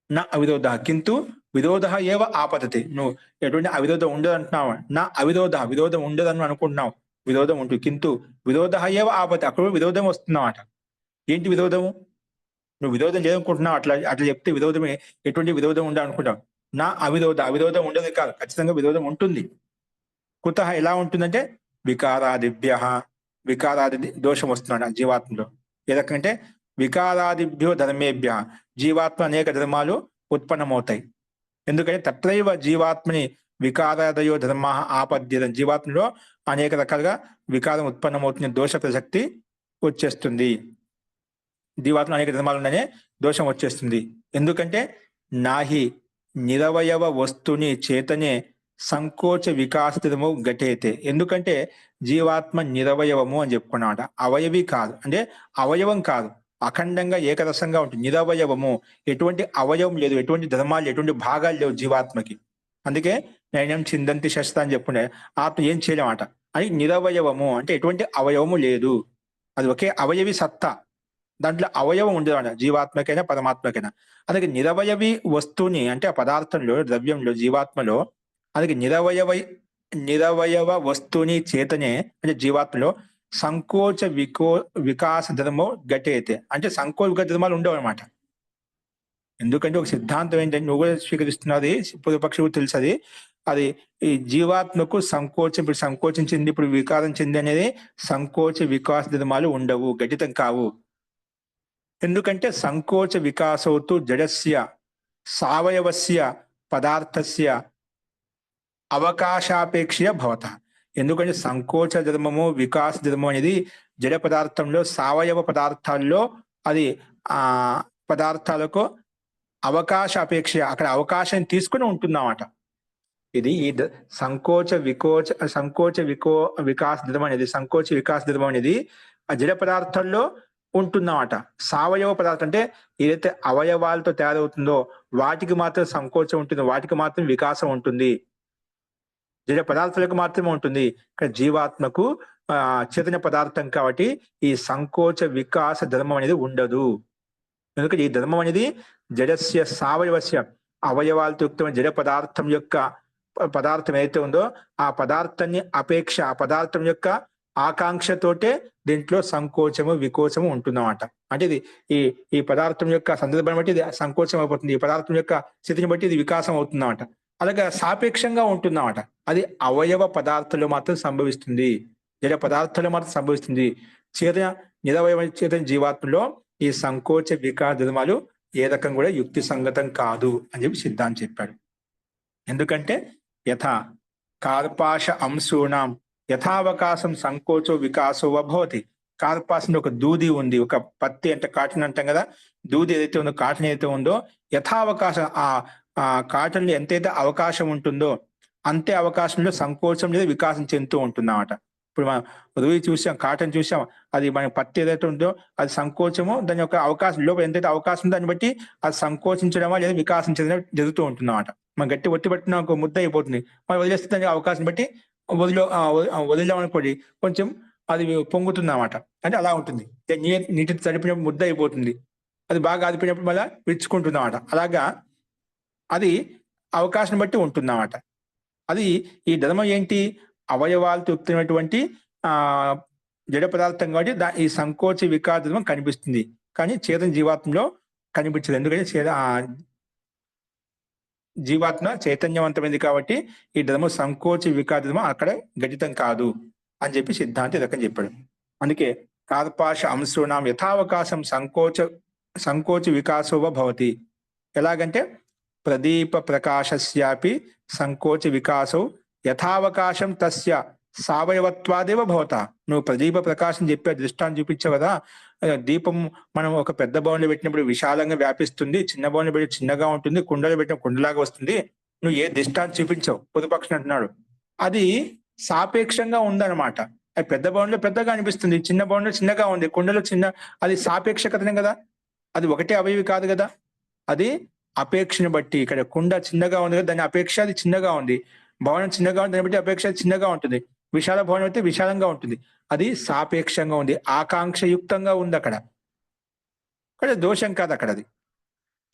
నా అవిరోధ కింటూ విరోధ ఏవ ఆపతతే. నువ్వు ఎటువంటి అవిరోధం ఉండదు అంటున్నావు, నా విరోధం ఉండదని అనుకుంటున్నావు, విరోధం ఉంటుంది. కింటూ విరోధ ఏవ ఆపతే, అక్కడ విరోధం వస్తుందన్నమాట. ఏంటి విరోధము? నువ్వు విరోధం లేదనుకుంటున్నావు, అట్లా చెప్తే విరోధమే, ఎటువంటి విరోధం ఉండదు అనుకుంటావు. నా అవిరోధం ఉండదు కాదు, ఖచ్చితంగా విరోధం ఉంటుంది. కుతః ఎలా ఉంటుందంటే వికారాది దోషం వస్తున్నాడు జీవాత్మలో. ఏ రకంటే వికారాదిభ్యో ధర్మేభ్య, జీవాత్మ అనేక ధర్మాలు ఉత్పన్నమవుతాయి. ఎందుకంటే తత్రైవ జీవాత్మని వికారాదయో ధర్మ ఆపద్యత, జీవాత్మలో అనేక రకాలుగా వికారం ఉత్పన్నమవుతున్న దోష ప్రసక్తి వచ్చేస్తుంది. జీవాత్మ అనేక ధర్మాలు ఉన్నాయనే దోషం వచ్చేస్తుంది. ఎందుకంటే నాహి నిరవయవ వస్తుని చేతనే సంకోచ వికాసము ఘటేతే. ఎందుకంటే జీవాత్మ నిరవయవము అని చెప్పుకున్నామట. అవయవి కాదు, అంటే అవయవం కాదు, అఖండంగా ఏకరసంగా ఉంటుంది. నిరవయవము, ఎటువంటి అవయవం లేదు, ఎటువంటి ధర్మాలు, ఎటువంటి భాగాలు లేవు జీవాత్మకి. అందుకే నయనం చిందంతి శస్త అని చెప్పుకునే ఆత్మ ఏం చేయలేమట. అని నిరవయవము అంటే ఎటువంటి అవయవము లేదు, అది ఒకే అవయవి సత్తా, దాంట్లో అవయవం ఉండదు అన్నమాట, జీవాత్మకైనా పరమాత్మకైనా. అందుకే నిరవయవి వస్తువుని అంటే ఆ పదార్థంలో, ద్రవ్యంలో, జీవాత్మలో, అందుకే నిరవయవ వస్తువుని చేతనే అంటే జీవాత్మలో సంకోచ వికాస ధర్మం ఘటేతే. అంటే సంకోచ వికాస ధర్మాలు ఉండవు అనమాట. ఎందుకంటే ఒక సిద్ధాంతం ఏంటంటే నువ్వు కూడా స్వీకరిస్తున్నది, పూర్వపక్షకు తెలుసు అది. అది ఈ జీవాత్మకు సంకోచం, ఇప్పుడు సంకోచించింది, ఇప్పుడు వికారం చెంది అనేది సంకోచ వికాస ధర్మాలు ఉండవు, ఘటితం కావు. ఎందుకంటే సంకోచ వికాసోతు జడస్య సావయవస్య పదార్థస్య అవకాశాపేక్షయ భవత. ఎందుకంటే సంకోచ ధర్మము, వికాస ధర్మం అనేది జడ పదార్థంలో, సావయవ పదార్థాల్లో అది ఆ పదార్థాలకు అవకాశ అపేక్ష, అక్కడ అవకాశం తీసుకుని ఉంటుందన్నమాట. ఇది ఈ సంకోచ వికాస ధర్మం అనేది, సంకోచ వికాస ధర్మం అనేది ఆ జడ పదార్థాల్లో ఉంటుందన్నమాట. సావయవ పదార్థం అంటే ఏదైతే అవయవాలతో తయారవుతుందో వాటికి మాత్రం సంకోచం ఉంటుంది, వాటికి మాత్రం వికాసం ఉంటుంది, జడ పదార్థాలకు మాత్రమే ఉంటుంది. ఇక్కడ జీవాత్మకు చైతన్య పదార్థం కాబట్టి ఈ సంకోచ వికాస ధర్మం అనేది ఉండదు. ఎందుకంటే ఈ ధర్మం అనేది జడస్య సావయవస్య, అవయవాలతో యుక్తమైన జడ పదార్థం యొక్క పదార్థం ఏదైతే ఉందో ఆ పదార్థాన్ని అపేక్ష, ఆ పదార్థం యొక్క ఆకాంక్షతోటే దీంట్లో సంకోచము వికోచము ఉంటుందన్నమాట. అంటే ఇది ఈ పదార్థం యొక్క సందర్భాన్ని బట్టి ఇది సంకోచం అయిపోతుంది, ఈ పదార్థం యొక్క స్థితిని బట్టి ఇది వికాసం అవుతుందన్నమాట. అలాగే సాపేక్షంగా ఉంటుందన్నమాట. అది అవయవ పదార్థంలో మాత్రం సంభవిస్తుంది, జడ పదార్థంలో మాత్రం సంభవిస్తుంది. నిరవయవ చేతన జీవాత్మలో ఈ సంకోచ వికాస ధర్మాలు ఏ రకం కూడా యుక్తి సంగతం కాదు అని చెప్పి సిద్ధాంతం చెప్పాడు. ఎందుకంటే యథా కార్పాశ అంశూనాం యథావకాశం సంకోచో వికాసో భవతి. కార్పాసం ఒక దూది ఉంది, ఒక పత్తి అంటే కాటన్ అంటాం కదా, దూది ఏదైతే ఉందో, కాటన్ ఏదైతే ఉందో, యథావకాశం ఆ కాటన్లో ఎంతైతే అవకాశం ఉంటుందో అంతే అవకాశంలో సంకోచం లేదా వికాసం చెందుతూ ఉంటుందన్నమాట. ఇప్పుడు మనం దూది చూసాం, కాటన్ చూసాం, అది మన పత్తి ఏదైతే ఉందో అది సంకోచము, దాని యొక్క అవకాశం లోపల ఎంతైతే అవకాశం దాన్ని బట్టి అది సంకోచించడమా లేదా వికాసం చెందడం జరుగుతూ ఉంటుందన్నమాట. మనం గట్టి ఒత్తి పట్టిన ఒక ముద్ద అయిపోతుంది, మనం వదిలేస్తే దానికి అవకాశం బట్టి వదిలేమనుకోండి కొంచెం అది పొంగుతుంది అన్నమాట. అంటే అలా ఉంటుంది, నీటి తడిపినప్పుడు ముద్ద అయిపోతుంది, అది బాగా ఆదిపోయినప్పుడు మళ్ళీ విరుచుకుంటుంది అన్నమాట. అలాగా అది అవకాశం బట్టి ఉంటుందన్నమాట. అది ఈ ధర్మం ఏంటి, అవయవాలతో యుక్తమైనటువంటి జడ పదార్థం కాబట్టి ఈ సంకోచ వికాస ధర్మం కనిపిస్తుంది, కానీ చేతన జీవాత్మలో కనిపించదు. ఎందుకంటే జీవాత్మ చైతన్యవంతమైంది కాబట్టి ఈ ధర్మం సంకోచ వికాస ధర్మం అక్కడ ఘటితం కాదు అని చెప్పి సిద్ధాంతి రకం చెప్పాడు. అందుకే కార్పాశ అంశూనాం యథావకాశం సంకోచ వికాసోవ భవతి. ఎలాగంటే ప్రదీప ప్రకాశస్యాపి సంకోచ వికాసో యథావకాశం తస్య సావయవత్వాదేవ భవత. నువ్వు ప్రదీప ప్రకాశం చెప్పే దృష్టాన్ని చూపించావు కదా, దీపం మనం ఒక పెద్ద బౌన్లో పెట్టినప్పుడు విశాలంగా వ్యాపిస్తుంది, చిన్న బౌన్లో పెట్టి చిన్నగా ఉంటుంది, కుండలో పెట్టిన కుండలాగా వస్తుంది. నువ్వు ఏ దృష్టాన్ని చూపించావు, పొదుపక్షం అంటున్నాడు, అది సాపేక్షంగా ఉందన్నమాట. అది పెద్ద బౌన్లో పెద్దగా అనిపిస్తుంది, చిన్న బౌన్లో చిన్నగా ఉంది, కుండలో చిన్న, అది సాపేక్షకతనే కదా, అది ఒకటే అవయవి కాదు కదా, అది అపేక్షను బట్టి. ఇక్కడ కుండ చిన్నగా ఉంది కదా, దాని అపేక్ష అది చిన్నగా ఉంది, భవనం చిన్నగా ఉంది దాన్ని బట్టి అపేక్ష చిన్నగా ఉంటుంది, విశాల భవనం అయితే విశాలంగా ఉంటుంది, అది సాపేక్షంగా ఉంది, ఆకాంక్షయుక్తంగా ఉంది అక్కడ దోషం కాదు అక్కడ అది.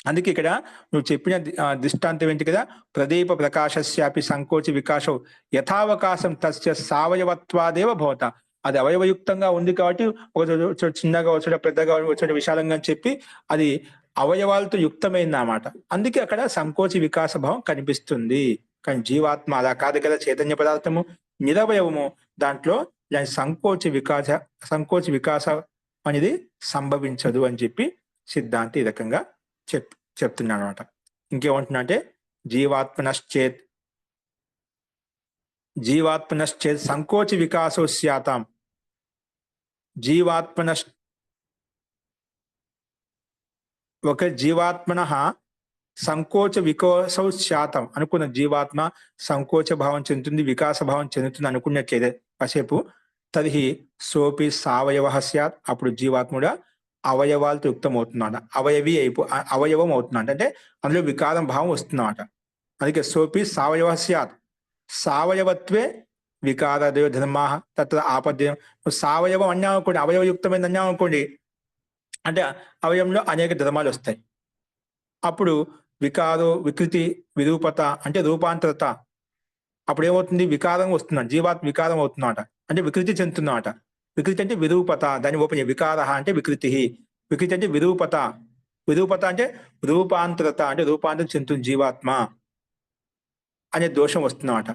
అందుకే ఇక్కడ నువ్వు చెప్పిన దృష్టాంతం ఏంటి కదా, ప్రదీప ప్రకాశస్యాపి సంకోచ వికాసం యథావకాశం తస్య సావయవత్వాదేవ భవత. అది అవయవయుక్తంగా ఉంది కాబట్టి ఒక చోట చిన్నగా, ఒక చోట పెద్దగా, ఒక చోట విశాలంగా అని చెప్పి అది అవయవాలతో యుక్తమైంది అన్నమాట. అందుకే అక్కడ సంకోచ వికాస భావం కనిపిస్తుంది. కానీ జీవాత్మ అలా కాదు కదా, చైతన్య పదార్థము నిరవయవము, దాంట్లో సంకోచ వికాస అనేది సంభవించదు అని చెప్పి సిద్ధాంతి ఈ రకంగా చెప్తున్నాడు అనమాట. ఇంకేమంటున్నా అంటే జీవాత్మనశ్చేత్ సంకోచ వికాసో స్యాతాం. ఒక జీవాత్మన సంకోచ వికోసౌ శాతం అనుకున్న జీవాత్మ సంకోచ భావం చెందుతుంది, వికాస భావం చెందుతుంది అనుకున్నట్లయితే కాసేపు తదిహి సోపి సావయవ స్యాత్, అప్పుడు జీవాత్మ కూడా అవయవాలతో యుక్తమవుతుందన్నమాట. అవయవం అవుతుందంట, అంటే అందులో వికారం భావం వస్తుందన్నమాట. అందుకే సోపి సావయవ స్యాత్, సావయవత్వే వికారదేవ ధర్మా తత్ర ఆపద్యం. సావయవం అన్నాం అనుకోండి, అవయవయుక్తమైన అన్నాం అనుకోండి, అంటే అవయవంలో అనేక ధర్మాలు వస్తాయి. అప్పుడు వికారో వికృతి విరూపత అంటే రూపాంతరత, అప్పుడు ఏమవుతుంది, వికారం వస్తుందంట, జీవాత్మ వికారం అవుతుందన్నమాట, అంటే వికృతి చెందుతుందన్నమాట. వికృతి అంటే విరూపత, దాన్ని ఓపెన్ వికార అంటే వికృతి, వికృతి అంటే విరూపత, విరూపత అంటే రూపాంతరత, అంటే రూపాంతరం చెందుతుంది జీవాత్మ అనే దోషం వస్తుందన్నమాట.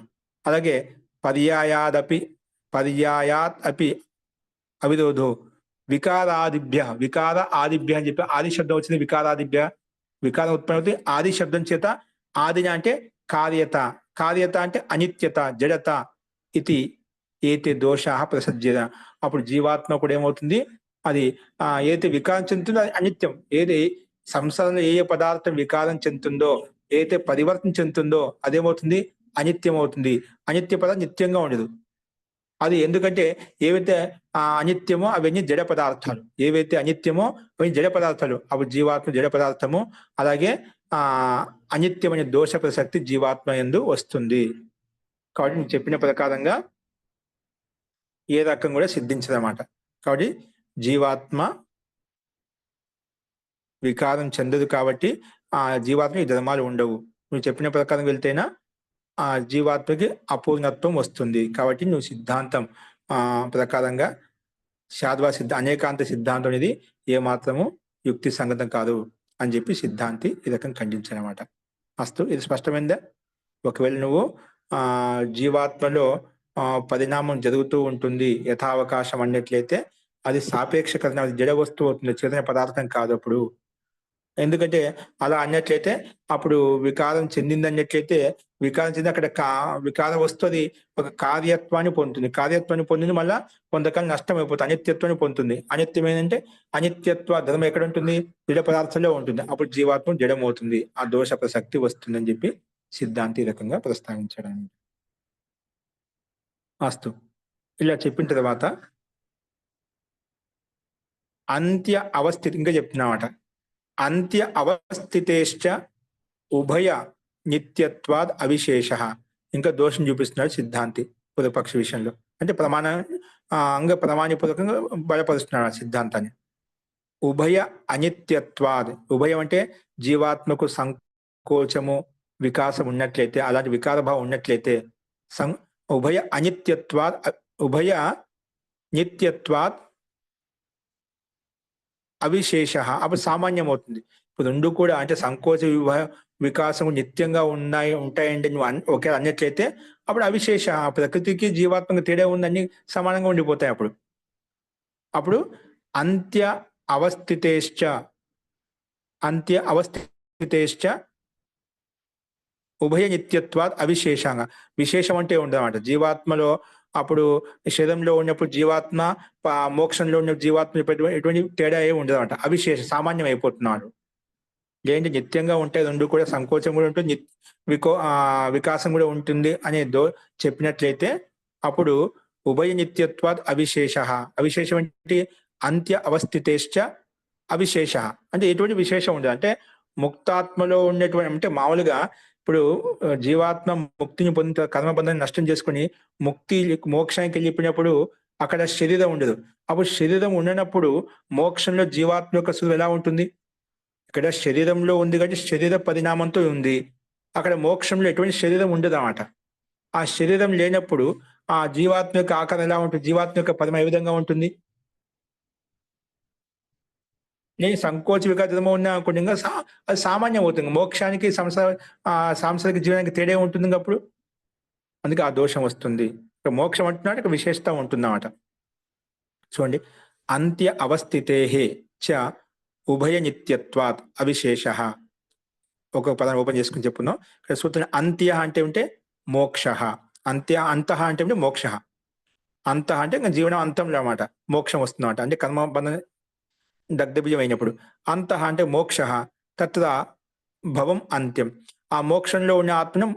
అలాగే పర్యాయాత్ అపి అవిరోధో వికారాదిభ్య, వికార ఆదిభ్య అని చెప్పి ఆది శబ్దం వచ్చింది. వికారాదిభ్య వికారం ఉత్పత్తి అవుతుంది ఆది శబ్దం చేత. ఆదిన అంటే కార్యత, కార్యత అంటే అనిత్యత, జడత, ఇది ఏతే దోష ప్రసజ్యత. అప్పుడు జీవాత్మ కూడా ఏమవుతుంది, అది ఏదైతే వికారం చెందుతుందో అది అనిత్యం. ఏది సంసారంలో ఏ పదార్థం వికారం చెందుతుందో, ఏదైతే పరివర్తన చెందుతుందో అదేమవుతుంది, అనిత్యం అవుతుంది. అనిత్య పదార్థం నిత్యంగా ఉండదు. అది ఎందుకంటే ఏవైతే అనిత్యమో అవన్నీ జడ పదార్థాలు, ఏవైతే అనిత్యమో అవన్నీ జడ పదార్థాలు. అప్పుడు జీవాత్మ జడ పదార్థము. అలాగే అనిత్యమైన దోష ప్రసక్తి జీవాత్మ యందు వస్తుంది. కాబట్టి నేను చెప్పిన ప్రకారంగా ఏ రకం కూడా సిద్ధించదన్నమాట. కాబట్టి జీవాత్మ వికారం చెందదు, కాబట్టి ఆ జీవాత్మ ఈ ధర్మాలు ఉండవు. నువ్వు చెప్పిన ప్రకారం వెళ్తేనా ఆ జీవాత్మకి అపూర్ణత్వం వస్తుంది. కాబట్టి నువ్వు సిద్ధాంతం ప్రకారంగా శాద్వా అనేకాంత సిద్ధాంతం అనేది ఏమాత్రము యుక్తి సంగతం కాదు అని చెప్పి సిద్ధాంతి ఈ రకం ఖండించారన్నమాట. అస్తు, ఇది స్పష్టమైందా? ఒకవేళ నువ్వు జీవాత్మలో పరిణామం జరుగుతూ ఉంటుంది యథావకాశం అన్నట్లయితే అది సాపేక్షకరణ, అది జడ వస్తువు అవుతుంది, చైతన్య పదార్థం కాదు. అప్పుడు ఎందుకంటే అలా అన్నట్లయితే అప్పుడు వికారం చెందింది అన్నట్లయితే వికారం చెంది అక్కడ వికారం వస్తుంది, ఒక కార్యత్వాన్ని పొందుతుంది. కార్యత్వాన్ని పొందింది మళ్ళా కొంతకాలం నష్టం అయిపోతుంది, అనిత్యత్వాన్ని పొందుతుంది. అనిత్యం ఏంటంటే అనిత్యత్వ ధర్మం ఎక్కడ ఉంటుంది, జడ పదార్థంలో ఉంటుంది. అప్పుడు జీవాత్మ జడం అవుతుంది, ఆ దోష ప్రసక్తి వస్తుంది అని చెప్పి సిద్ధాంతి ఈ రకంగా ప్రస్తావించడం. అస్తు, ఇలా చెప్పిన తర్వాత అంత్య అవస్థితి ఇంకా చెప్తున్నమాట. అంత్య అవస్థితేశ్చ ఉభయ నిత్యత్వాద్ అవిశేష. ఇంకా దోషం చూపిస్తున్నాడు సిద్ధాంతి పూర్వపక్ష విషయంలో. అంటే అంగ ప్రమాణపూర్వకంగా బలపరుస్తున్నాడు సిద్ధాంతాన్ని. ఉభయ అనిత్యత్వాద్, ఉభయం అంటే జీవాత్మకు సంకోచము వికాసం ఉన్నట్లయితే, అలాంటి వికార భావం ఉన్నట్లయితే ఉభయ అనిత్యత్వాద్, ఉభయ నిత్యత్వాద్ అవిశేష, అప్పుడు సామాన్యం అవుతుంది. ఇప్పుడు రెండు కూడా అంటే సంకోచ వికాసము నిత్యంగా ఉంటాయండి నువ్వు ఒకే అన్నట్లయితే అప్పుడు అవిశేష, ప్రకృతికి జీవాత్మకు తేడా ఉంది, అన్ని సమానంగా ఉండిపోతాయి. అప్పుడు అంత్య అవస్థితేశ్చ ఉభయ నిత్యత్వాత్ అవిశేషంగా. విశేషం అంటే ఉండదన్నమాట జీవాత్మలో. అప్పుడు శరీరంలో ఉన్నప్పుడు జీవాత్మ, మోక్షంలో ఉన్న జీవాత్మ ఎటువంటి తేడా ఏ ఉండదన్నమాట. అవిశేష, సామాన్యం అయిపోతున్నాడు. ఏంటి నిత్యంగా ఉంటాయి రెండు కూడా, సంకోచం కూడా ఉంటుంది, వికాసం కూడా ఉంటుంది అనే చెప్పినట్లయితే అప్పుడు ఉభయ నిత్యత్వాద్ అవిశేష. అవిశేషం అంటే అంత్య అవస్థితేశ్చ అవిశేష, అంటే ఎటువంటి విశేషం ఉండదు. అంటే ముక్తాత్మలో ఉండేటువంటి, అంటే మామూలుగా ఇప్పుడు జీవాత్మ ముక్తిని పొందిన కర్మబంధాన్ని నష్టం చేసుకుని మోక్షానికి వెళ్ళిపోయినప్పుడు అక్కడ శరీరం ఉండదు. అప్పుడు శరీరం ఉండనప్పుడు మోక్షంలో జీవాత్మ యొక్క సుఖం ఎలా ఉంటుంది? ఇక్కడ శరీరంలో ఉంది కాబట్టి శరీర పరిణామంతో ఉంది. అక్కడ మోక్షంలో ఎటువంటి శరీరం ఉండదు అన్నమాట. ఆ శరీరం లేనప్పుడు ఆ జీవాత్మ యొక్క ఆకారం ఎలా ఉంటుంది, జీవాత్మ యొక్క పదం ఏ విధంగా ఉంటుంది? నేను సంకోచ వికారము ఉన్నా అనుకోండి, ఇంకా అది సామాన్యం అవుతుంది. మోక్షానికి సాంసారిక జీవనానికి తేడా ఉంటుంది అప్పుడు. అందుకే ఆ దోషం వస్తుంది. మోక్షం అంటున్నాడు, ఇక్కడ విశేషత ఉంటుందన్నమాట. చూడండి, అంత్య అవస్థితే చ ఉభయ నిత్యత్వాత్ అవిశేష. ఒక పదాన్ని ఓపెన్ చేసుకుని చెప్పున్నాం. ఇక్కడ సూత్రం అంత్య అంటే ఉంటే మోక్ష, అంతః అంటే మోక్ష. అంతః అంటే ఇంకా జీవనం అంతంలో అన్నమాట, మోక్షం వస్తుందన్నమాట. అంటే కర్మబంధం దగ్ధబీజం అయినప్పుడు. అంతః అంటే మోక్ష, తత్ర భవం అంత్యం. ఆ మోక్షంలో ఉన్న ఆత్మను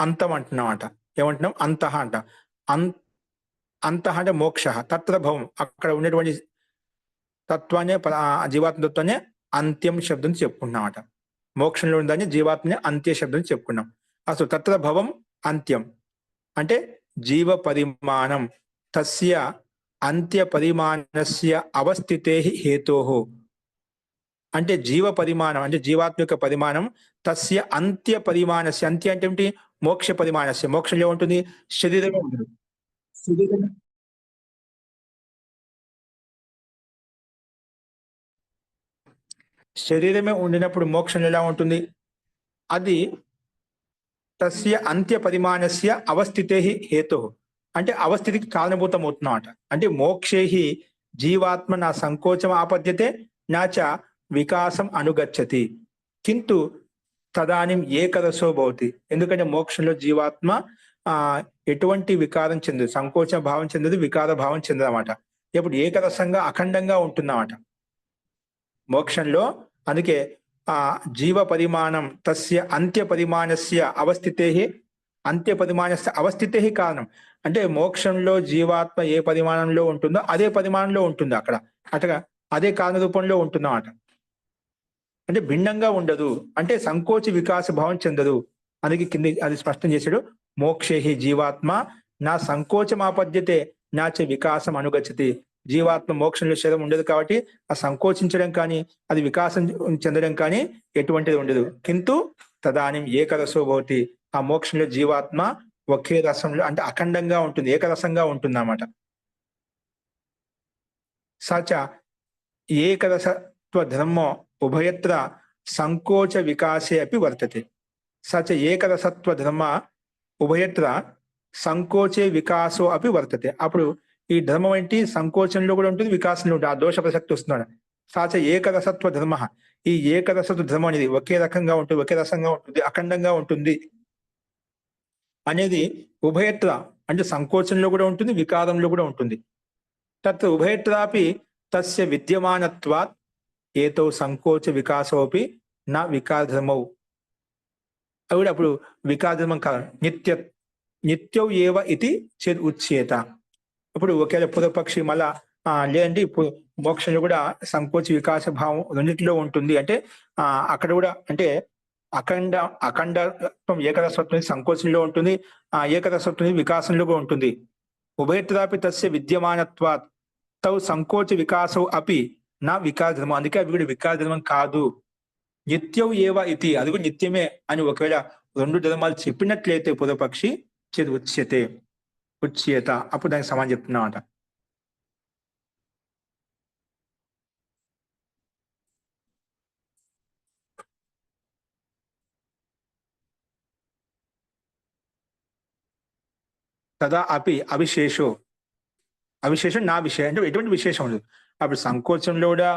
అంతం అంటున్నామట. ఏమంటున్నాం? అంతః అంట. అంతః అంటే మోక్ష, తత్ర భవం, అక్కడ ఉన్నటువంటి తత్వాన్ని జీవాత్మ తత్వాన్ని అంత్యం శబ్దం చెప్పుకున్నామట. మోక్షంలో ఉందని జీవాత్మని అంత్య శబ్దం చెప్పుకున్నాం. అసలు తత్ర భవం అంత్యం అంటే జీవ పరిమాణం తస్య అంత్య పరిమాణస్య అవస్థితే హేతోః. అంటే జీవ పరిమాణం అంటే జీవాత్మ యొక్క పరిమాణం తస్య అంత్య పరిమాణస్య, అంత్య అంటే ఏమిటి? మోక్ష పరిమాణస్య. మోక్షంలో ఉంటుంది శరీరమే ఉండదు. శరీరమే ఉండినప్పుడు మోక్షం ఎలా ఉంటుంది? అది తస్య అంత్య పరిమాణస్య అవస్థితే హేతు అంటే అవస్థితికి కారణభూతం అవుతున్నమాట. అంటే మోక్షే జీవాత్మ నా సంకోచం ఆపద్యతే నాచ వికాసం అనుగచ్చతి కింటు తదానిం ఏకరసో భవతి. ఎందుకంటే మోక్షంలో జీవాత్మ ఎటువంటి వికారం చెందదు, సంకోచ భావం చెందదు, వికార భావం చెందదన్నమాట. ఇప్పుడు ఏకరసంగా అఖండంగా ఉంటుందన్నమాట మోక్షంలో. అందుకే జీవ పరిమాణం తస్య అంత్య పరిమాణస్య అవస్థితే, అంత్య పరిమాణస్య అవస్థితే కారణం. అంటే మోక్షంలో జీవాత్మ ఏ పరిమాణంలో ఉంటుందో అదే పరిమాణంలో ఉంటుంది అక్కడ, అట్లా అదే కారణ రూపంలో ఉంటుందన్నమాట. అంటే భిన్నంగా ఉండదు, అంటే సంకోచ వికాస భావం చెందదు. అందుకే కింది అది స్పష్టం చేశాడు. మోక్షే జీవాత్మ నా సంకోచమాపద్యతే నాచ వికాసం అనుగచ్చతి. జీవాత్మ మోక్షంలో శరీరం ఉండదు కాబట్టి ఆ సంకోచించడం కానీ అది వికాసం చెందడం కానీ ఎటువంటిది ఉండదు. కింటు తదానిం ఏకరసో భవతి. ఆ మోక్షంలో జీవాత్మ ఒకే రసంలో అంటే అఖండంగా ఉంటుంది, ఏకరసంగా ఉంటుంది అన్నమాట. సచ ఏకరసత్వ ధర్మో ఉభయత్ర సంకోచ వికాసే అపి వర్తతే. సచ ఏకరసత్వ ధర్మ ఉభయత్ర సంకోచే వికాసో అపి వర్తతే. అప్పుడు ఈ ధర్మం ఏంటి? సంకోచంలో కూడా ఉంటుంది, వికాసంలో ఉంటుంది. ఆ దోష ప్రసక్తి వస్తున్నాడు. సాచ ఏకరసత్వ ధర్మ, ఈ ఏకరసత్వ ధర్మం అనేది ఒకే రకంగా ఉంటుంది, ఒకే రసంగా ఉంటుంది, అఖండంగా ఉంటుంది అనేది ఉభయత్ర అంటే సంకోచంలో కూడా ఉంటుంది, వికారంలో కూడా ఉంటుంది. తత్ ఉభయత్రాపి తస్య విద్యమానత్వాత్ ఏతో సంకోచ వికాసోపి నా వికార ధర్మౌ. అవి అప్పుడు వికార ధర్మం కాదు, నిత్యౌ ఏవ ఇది చేద్ ఉచ్యేత. ఇప్పుడు ఒకేలా పూర్వపక్షి మళ్ళా లేదంటే ఇప్పుడు మోక్షంలో కూడా సంకోచ వికాస భావం రెండింటిలో ఉంటుంది అంటే అక్కడ కూడా అంటే అఖండత్వం ఏకరసత్వం సంకోచంలో ఉంటుంది, ఏకరసత్వం వికాసంలో కూడా ఉంటుంది. ఉభయత్రాపి తస్య విద్యమానత్వాత్ తౌ సంకోచ వికాసౌ అపి నా వికార ధర్మం. అందుకే అవి కూడా వికార ధర్మం కాదు. నిత్యం ఏవ ఇది, అది కూడా నిత్యమే అని ఒకవేళ రెండు ధర్మాలు చెప్పినట్లయితే పూర్వపక్షి చేదు ఉచ్యత, అప్పుడు దానికి సమానం చెప్తున్నామట. తదా అపి అవిశేషం నా విషయం అంటే ఎటువంటి విశేషం ఉండదు. అప్పుడు సంకోచంలో కూడా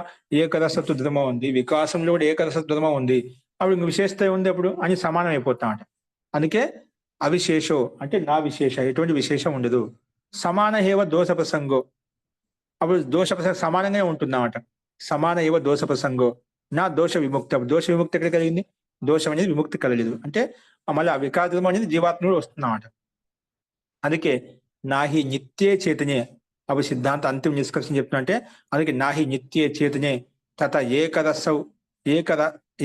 ఏకరసత్వ ధర్మం ఉంది, వికాసంలో కూడా ఏకరసత్వ ధర్మం ఉంది, అప్పుడు ఇంక విశేషత ఉంది అప్పుడు అని సమానం అయిపోతామట. అందుకే అవిశేషో అంటే నా విశేష, ఎటువంటి విశేషం ఉండదు. సమాన ఏవ దోష ప్రసంగో, అప్పుడు దోష ప్రసంగం సమానంగానే ఉంటుందన్నమాట. సమాన ఏవ దోష ప్రసంగో నా దోష విముక్తి. దోష విముక్తి ఎక్కడ కలిగింది? దోషం అనేది విముక్తి కలగలేదు అంటే మళ్ళీ ఆ వికార ధర్మం అనేది జీవాత్మలో వస్తుందన్నమాట. అందుకే నాహి నిత్యే చేతనే, అవి సిద్ధాంత అంతిమ నిష్కర్షణ చెప్తున్నా అంటే అందుకే నాహి నిత్యే చేతనే తత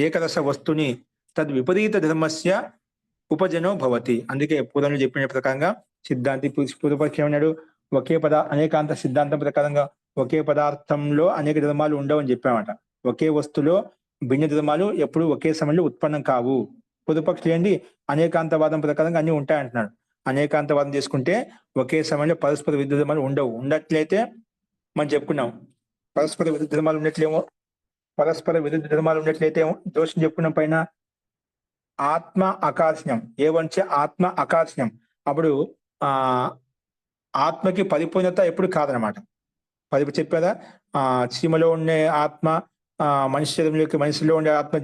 ఏకరస వస్తుని తద్ విపరీత ధర్మస్య ఉపజనో భవతి. అందుకే పూర్వంలో చెప్పిన ప్రకారంగా సిద్ధాంతి పూర్వపక్షం ఏమన్నాడు? అనేకాంత సిద్ధాంతం ప్రకారంగా ఒకే పదార్థంలో అనేక ధర్మాలు ఉండవని చెప్పామట. ఒకే వస్తులో భిన్న ధర్మాలు ఎప్పుడు ఒకే సమయంలో ఉత్పన్నం కావు. పూర్వపక్షులు ఏంటి? అనేకాంతవాదం ప్రకారంగా అన్ని ఉంటాయంటున్నాడు. అనేకాంతవాదం చేసుకుంటే ఒకే సమయంలో పరస్పర విరుద్ధ ధర్మాలు ఉండవు. ఉండట్లయితే మనం చెప్పుకున్నాం పరస్పర విరుద్ధ ధర్మాలు ఉన్నట్లయితే దోషం చెప్పుకున్నాం పైన ఆత్మ ఆకర్షణం ఏవంచ ఆత్మ ఆకర్షణం. అప్పుడు ఆత్మకి పరిపూర్ణత ఎప్పుడు కాదనమాట. చెప్పారా? చీమలో ఉండే ఆత్మ మనిషి శరీరంలోకి, మనిషిలో ఉండే ఆత్మ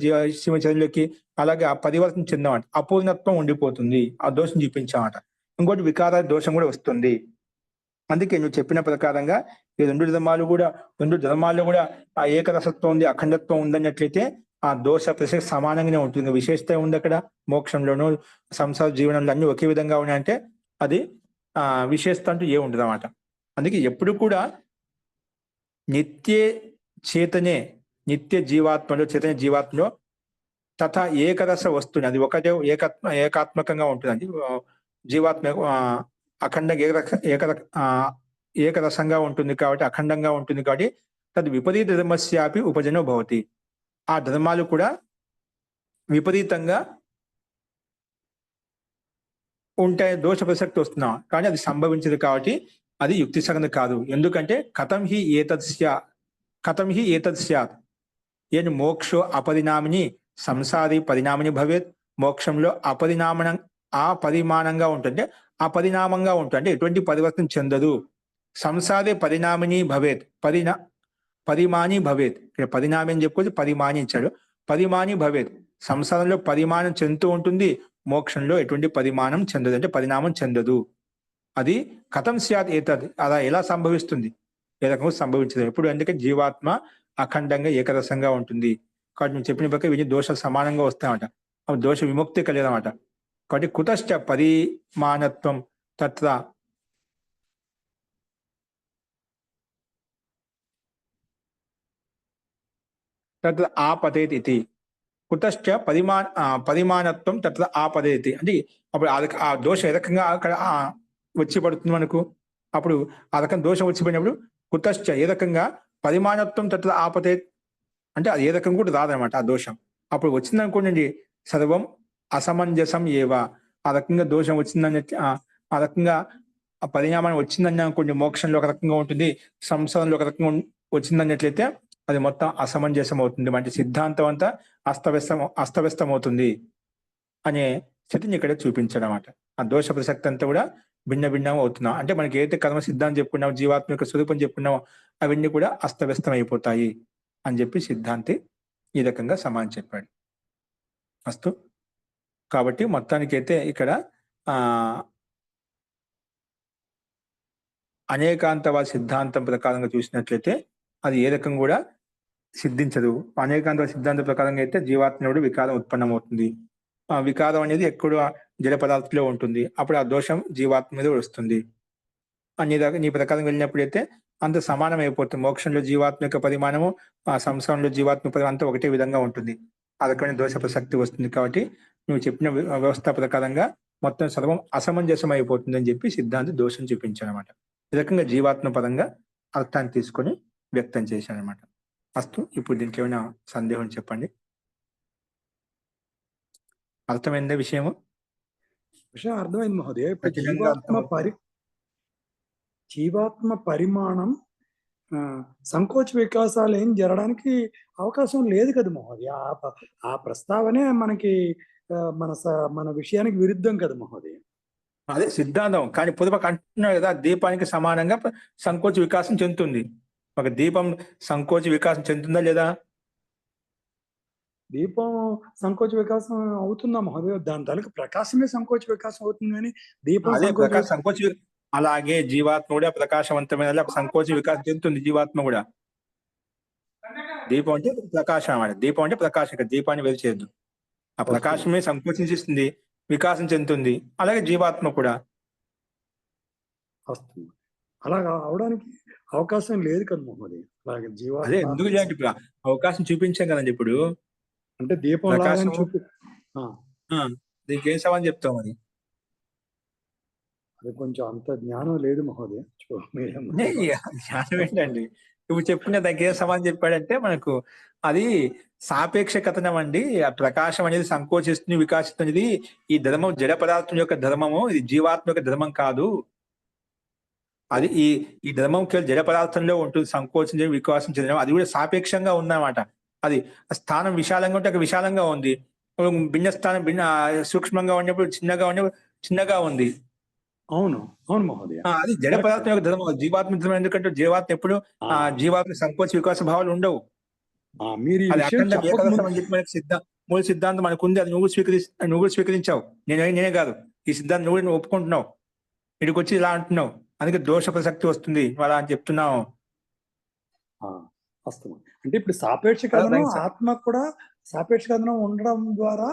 చీమ శరీరంలోకి అలాగే ఆ పరివర్తన చెందమాట, అపూర్ణత్వం ఉండిపోతుంది. ఆ దోషం చూపించామట. ఇంకోటి వికార దోషం కూడా వస్తుంది. అందుకే నువ్వు చెప్పిన ప్రకారంగా ఈ రెండు ధర్మాల్లో కూడా ఆ ఏకరసత్వం ఉంది, అఖండత్వం ఉందన్నట్లయితే ఆ దోష ప్రసక్తి సమానంగానే ఉంటుంది. విశేషత ఉంది అక్కడ. మోక్షంలోనూ సంసార జీవనంలో అన్ని ఒకే విధంగా ఉన్నాయంటే అది విశేషత అంటూ ఏ ఉండదు అన్నమాట. అందుకే ఎప్పుడు కూడా నిత్య చైతన్య చైతన్య జీవాత్మలో తథా ఏకరస వస్తుంది. అది ఒకటే ఏకాత్మకంగా ఉంటుంది. జీవాత్మ అఖండంగా ఏకరసంగా ఉంటుంది కాబట్టి, అఖండంగా ఉంటుంది కాబట్టి తద్ విపరీత ధర్మస్యాపి ఉపజనో భవతి. ఆ ధర్మాలు కూడా విపరీతంగా ఉంటాయి, దోష ప్రసక్తి వస్తున్నాం కానీ అది సంభవించదు కాబట్టి అది యుక్తిసంగతి కాదు. ఎందుకంటే కథం హి ఏతద్ స్యాత్ ఏను మోక్షో అపరిణామిని సంసారి పరిణామిని భవేత్. మోక్షంలో అపరిమాణంగా ఉంటుంది, అపరిణామంగా ఉంటుంది, ఎటువంటి పరివర్తన చెందదు. సంసారే పరిణామిని భవేత్, పరిమాణి భవేత్. ఇక్కడ పరిణామి అని చెప్పుకోవచ్చు, పరిమాణి ఇచ్చాడు. పరిమాణి భవేత్, సంసారంలో పరిమాణం చెందుతూ ఉంటుంది, మోక్షంలో ఎటువంటి పరిమాణం చెందదు, అంటే పరిణామం చెందదు. అది కథం స్యాత్ ఏతద్, అలా ఎలా సంభవిస్తుంది? ఏ రకంగా సంభవించదు ఎప్పుడు. అందుకే జీవాత్మ అఖండంగా ఏకరసంగా ఉంటుంది కాబట్టి నువ్వు చెప్పిన ప్రకారం ఇవన్నీ దోషాలు సమానంగా వస్తాయన్నమాట. అవి దోష విముక్తి కలిగదన్నమాట. కాబట్టి కుతశ్చ పరిమాణత్వం తత్ర ఆపదేత్ ఇది. కుతశ్చ పరిమాణత్వం తత్ర ఆపదేతి అంటే అప్పుడు ఆ దోషం ఏ రకంగా అక్కడ వచ్చి పడుతుంది మనకు. అప్పుడు ఆ రకం దోషం వచ్చి పడినప్పుడు కుతశ్చ ఏ రకంగా పరిమాణత్వం తత్ర ఆపదేత్ అంటే అది ఏ రకం కూడా రాదనమాట ఆ దోషం. అప్పుడు వచ్చిందనుకోండి సర్వం అసమంజసం ఏవా. ఆ రకంగా దోషం వచ్చిందని ఆ రకంగా ఆ పరిణామం వచ్చిందని అనుకోండి, మోక్షంలో ఒక రకంగా ఉంటుంది, సంసారంలో ఒక రకంగా వచ్చిందన్నట్లయితే అది మొత్తం అసమంజసం అవుతుంది. అంటే సిద్ధాంతం అంతా అస్తవ్యస్తం అవుతుంది అనే స్థితిని ఇక్కడ చూపించడం అన్నమాట. ఆ దోష ప్రసక్తి అంతా కూడా భిన్నం అవుతున్నాం. అంటే మనకి ఏదైతే కర్మ సిద్ధాంతం చెప్పుకున్నామో, జీవాత్మ యొక్క స్వరూపం చెప్పుకున్నామో అవన్నీ కూడా అస్తవ్యస్తం అయిపోతాయి అని చెప్పి సిద్ధాంతి ఈ రకంగా సమానం చెప్పాడు. అస్తు. కాబట్టి మొత్తానికైతే ఇక్కడ అనేకాంతవాద సిద్ధాంతం ప్రకారంగా చూసినట్లయితే అది ఏ రకం కూడా సిద్ధించదు. అనేకాంతవాద సిద్ధాంతం ప్రకారంగా అయితే జీవాత్మనుడు వికారం ఉత్పన్నమవుతుంది. ఆ వికారం అనేది ఎక్కువ జడ పదార్థంలో ఉంటుంది. అప్పుడు ఆ దోషం జీవాత్మ మీద వస్తుంది. నీ ప్రకారం వెళ్ళినప్పుడైతే అంత సమానం అయిపోతుంది. మోక్షంలో జీవాత్మ యొక్క పరిమాణము, ఆ సంసారంలో జీవాత్మ పరిమాణం అంతా ఒకటే విధంగా ఉంటుంది. ఆ రకమైన దోష ప్రసక్తి వస్తుంది. కాబట్టి నువ్వు చెప్పిన వ్యవస్థ ప్రకారంగా మొత్తం సర్వం అసమంజసం అయిపోతుంది అని చెప్పి సిద్ధాంతి దోషం చూపించాడనమాట. ఈ రకంగా జీవాత్మ పరంగా అర్థాన్ని తీసుకొని వ్యక్తం చేశాడనమాట. అస్తు. ఇప్పుడు దీనికి ఏమైనా సందేహం చెప్పండి. అర్థమైందే విషయము? విషయం అర్థమైంది మహోదయ. ఇప్పుడు జీవాత్మ పరిమాణం సంకోచ వికాసాలు ఏం జరగడానికి అవకాశం లేదు కదా మహోదయ. ఆ ప్రస్తావనే మనకి మన విషయానికి విరుద్ధం కదా మహోదయ. అదే సిద్ధాంతం. కానీ పొదుపక అంటున్నాడు కదా, దీపానికి సమానంగా సంకోచ వికాసం చెందుతుంది. ఒక దీపం సంకోచ వికాసం చెందుతుందా లేదా? దీపం సంకోచ వికాసం అవుతుందా మహోదయ? దాని తలకు ప్రకాశమే సంకోచ వికాసం అవుతుంది కానీ దీపం సంకోచ అలాగే జీవాత్మ కూడా ప్రకాశవంతమైన సంకోచ వికాసం చెందుతుంది. జీవాత్మ కూడా దీపం అంటే ప్రకాశం అన్నమాట. దీపం అంటే ప్రకాశం. దీపాన్ని వేరు చేయొద్దు. ఆ ప్రకాశమే సంకోచించిస్తుంది, వికాసం చెందుతుంది. అలాగే జీవాత్మ కూడా వస్తుంది. అలాగా అవడానికి అవకాశం లేదు కదా మహోదయ. అలాగే జీవాత్మ అదే ఎందుకు ఇప్పుడు అవకాశం చూపించాం కదండి. ఇప్పుడు అంటే దీపం దీనికి ఏం సమాధానం చెప్తాం? అది అది కొంచెం అంత జ్ఞానం లేదు మహోదయ. జ్ఞానం ఏంటండి? ఇప్పుడు చెప్పిన దానికి ఏం సమాధానం చెప్పాడంటే మనకు అది సాపేక్ష కథనం అండి. ఆ ప్రకాశం అనేది సంకోచిస్తుంది, వికాసిస్తుంది. ఈ ధర్మం జడ పదార్థం యొక్క ధర్మము, ఇది జీవాత్మ యొక్క ధర్మం కాదు. అది ఈ ధర్మం కేవలం జడ పదార్థంలో ఉంటుంది. సంకోచించడం, వికాసం చెందడం అది కూడా సాపేక్షంగా ఉందన్నమాట. అది స్థానం విశాలంగా ఉంటే అక్కడ విశాలంగా ఉంది, భిన్న స్థానం సూక్ష్మంగా ఉన్నప్పుడు చిన్నగా ఉంది. అవును అవును మహోదయ. అది జడ పదార్థం యొక్క ధర్మం, జీవాత్మ ధర్మం. ఎందుకంటే జీవాత్మ ఎప్పుడు జీవాత్మ సంకోచ వికాస భావాలు ఉండవు. అది అఖండ ఏకరసం అని చెప్పి మనకి మూల సిద్ధాంతం మనకు ఉంది. అది నువ్వు స్వీకరించావు, నేనే కాదు. ఈ సిద్ధాంతం నువ్వు ఒప్పుకుంటున్నావు. ఇక్కడికి వచ్చి ఇలా అంటున్నావు. అందుకే దోష ప్రసక్తి వస్తుంది అలా అని చెప్తున్నావు. వాస్తవం. అంటే ఇప్పుడు సాపేక్ష కథనం రైట్ సార్. ఆత్మ కూడా సాపేక్ష కథనం ఉండడం ద్వారా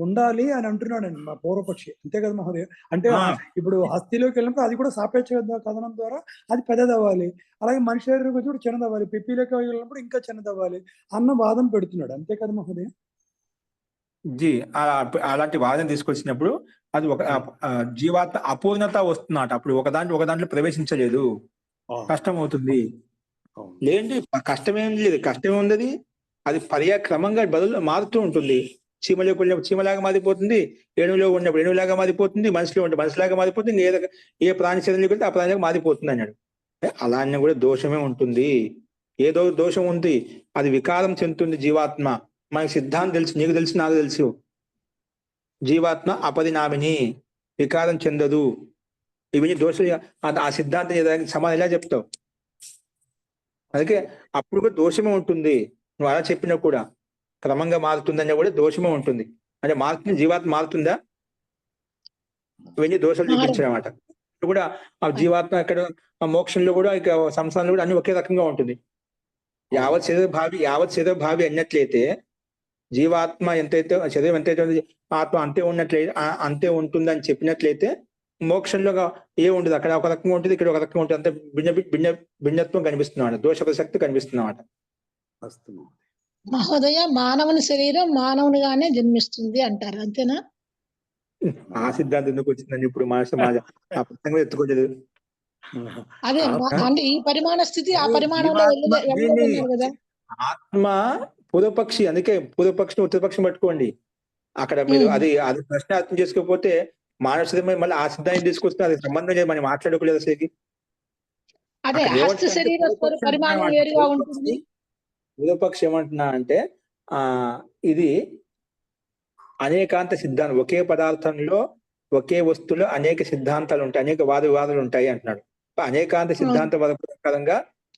ఉండాలి అని అంటున్నాడండి మా పూర్వపక్షి. అంతే కదా మహోదయ? అంటే ఆ, ఇప్పుడు హస్తిలోకి వెళ్ళినప్పుడు అది కూడా సాపేక్ష కథనం ద్వారా అది పెద్దదవ్వాలి. అలాగే మనిషి శరీరంకి వచ్చి కూడా చిన్నదవ్వాలి. పిప్పిలోకి వెళ్ళినప్పుడు ఇంకా చిన్నదవ్వాలి అన్న వాదన పెడుతున్నాడు. అంతే కదా మహోదయ? జీ అలాంటి వాదన తీసుకొచ్చినప్పుడు అది ఒక జీవాత్మ అపూర్ణత వస్తున్నమాట. అప్పుడు ఒక దాంట్లో ప్రవేశించలేదు, కష్టం అవుతుంది. అవును. లేదంటే కష్టమేం లేదు, కష్టమే ఉంది. అది పర్యాక్రమంగా బదులు మారుతూ ఉంటుంది. చీమలోకి వెళ్ళినప్పుడు చీమలాగా మారిపోతుంది, ఏనుగులో ఉన్నప్పుడు ఏనుగులాగా మారిపోతుంది, మనిషిలో ఉంటే మనిషిలాగా మారిపోతుంది, ఏ ప్రాణి శరీరంలోకి వెళ్తే ఆ ప్రాణిలాగా మారిపోతుంది అన్నాడు. అలా అన్న కూడా దోషమే ఉంటుంది. ఏదో దోషం ఉంది, అది వికారం చెందుతుంది జీవాత్మ. మనకి సిద్ధాంతం తెలుసు, నీకు తెలుసు, నాకు తెలుసు. జీవాత్మ అపరిణామిని, వికారం చెందదు. ఇవన్నీ దోష ఆ సిద్ధాంతం సమాధానం ఎలా చెప్తావు? అందుకే అప్పుడు కూడా దోషమే ఉంటుంది. నువ్వు అలా చెప్పినా కూడా క్రమంగా మారుతుందనే కూడా దోషమే ఉంటుంది. అంటే మారుతుంది, జీవాత్మ మారుతుందా? ఇవన్నీ దోషాలు చూపించడం అన్నమాట. ఇప్పుడు కూడా ఆ జీవాత్మ ఇక్కడ మోక్షంలో కూడా ఇక సంసారంలో కూడా అన్ని ఒకే రకంగా ఉంటుంది. యావత్ శరీర భావి అన్నట్లయితే జీవాత్మ ఎంతైతే శరీరం ఎంతైతే ఆత్మ అంతే ఉంటుంది అని చెప్పినట్లయితే మోక్షంలో ఏ ఉండదు. అక్కడ ఒక రకంగా ఉంటుంది, ఇక్కడ ఒక రకంగా ఉంటుంది. అంతే భిన్నత్వం కనిపిస్తున్నాడు, దోష ప్రసక్తి కనిపిస్తున్నమాట. మహోదయ, మానవుని శరీరం మానవునిగానే జన్మిస్తుంది అంటారు, అంతేనా? ఆ సిద్ధాంతం ఎందుకు వచ్చిందండి ఇప్పుడు ఆ పుస్తకం ఎత్తుకోలేదు. అదే అంటే ఈ పరిమాణ స్థితి ఆ పరిమాణంలో వెళ్ళలేదు కదా. ఆత్మ పూర్వపక్షి, అందుకే పూర్వపక్షిని ఉత్తరపక్షం పట్టుకోండి. అక్కడ మీరు అది ప్రశ్న అర్థం చేసుకోకపోతే మానవ మళ్ళీ ఆ సిద్ధాన్ని తీసుకొస్తే అది సంబంధం లేదు, మనం మాట్లాడుకోలేదు అసలు. అదే హస్త శరీర పరిమాణం వేరుగా ఉంటుంది. పూర్వపక్షి ఏమంటున్నా అంటే ఇది అనేకాంత సిద్ధాంతం, ఒకే పదార్థంలో ఒకే వస్తువులో అనేక సిద్ధాంతాలు ఉంటాయి, అనేక వాద వివాదాలు ఉంటాయి అంటున్నాడు. అనేకాంత సిద్ధాంత ప్రకారంగా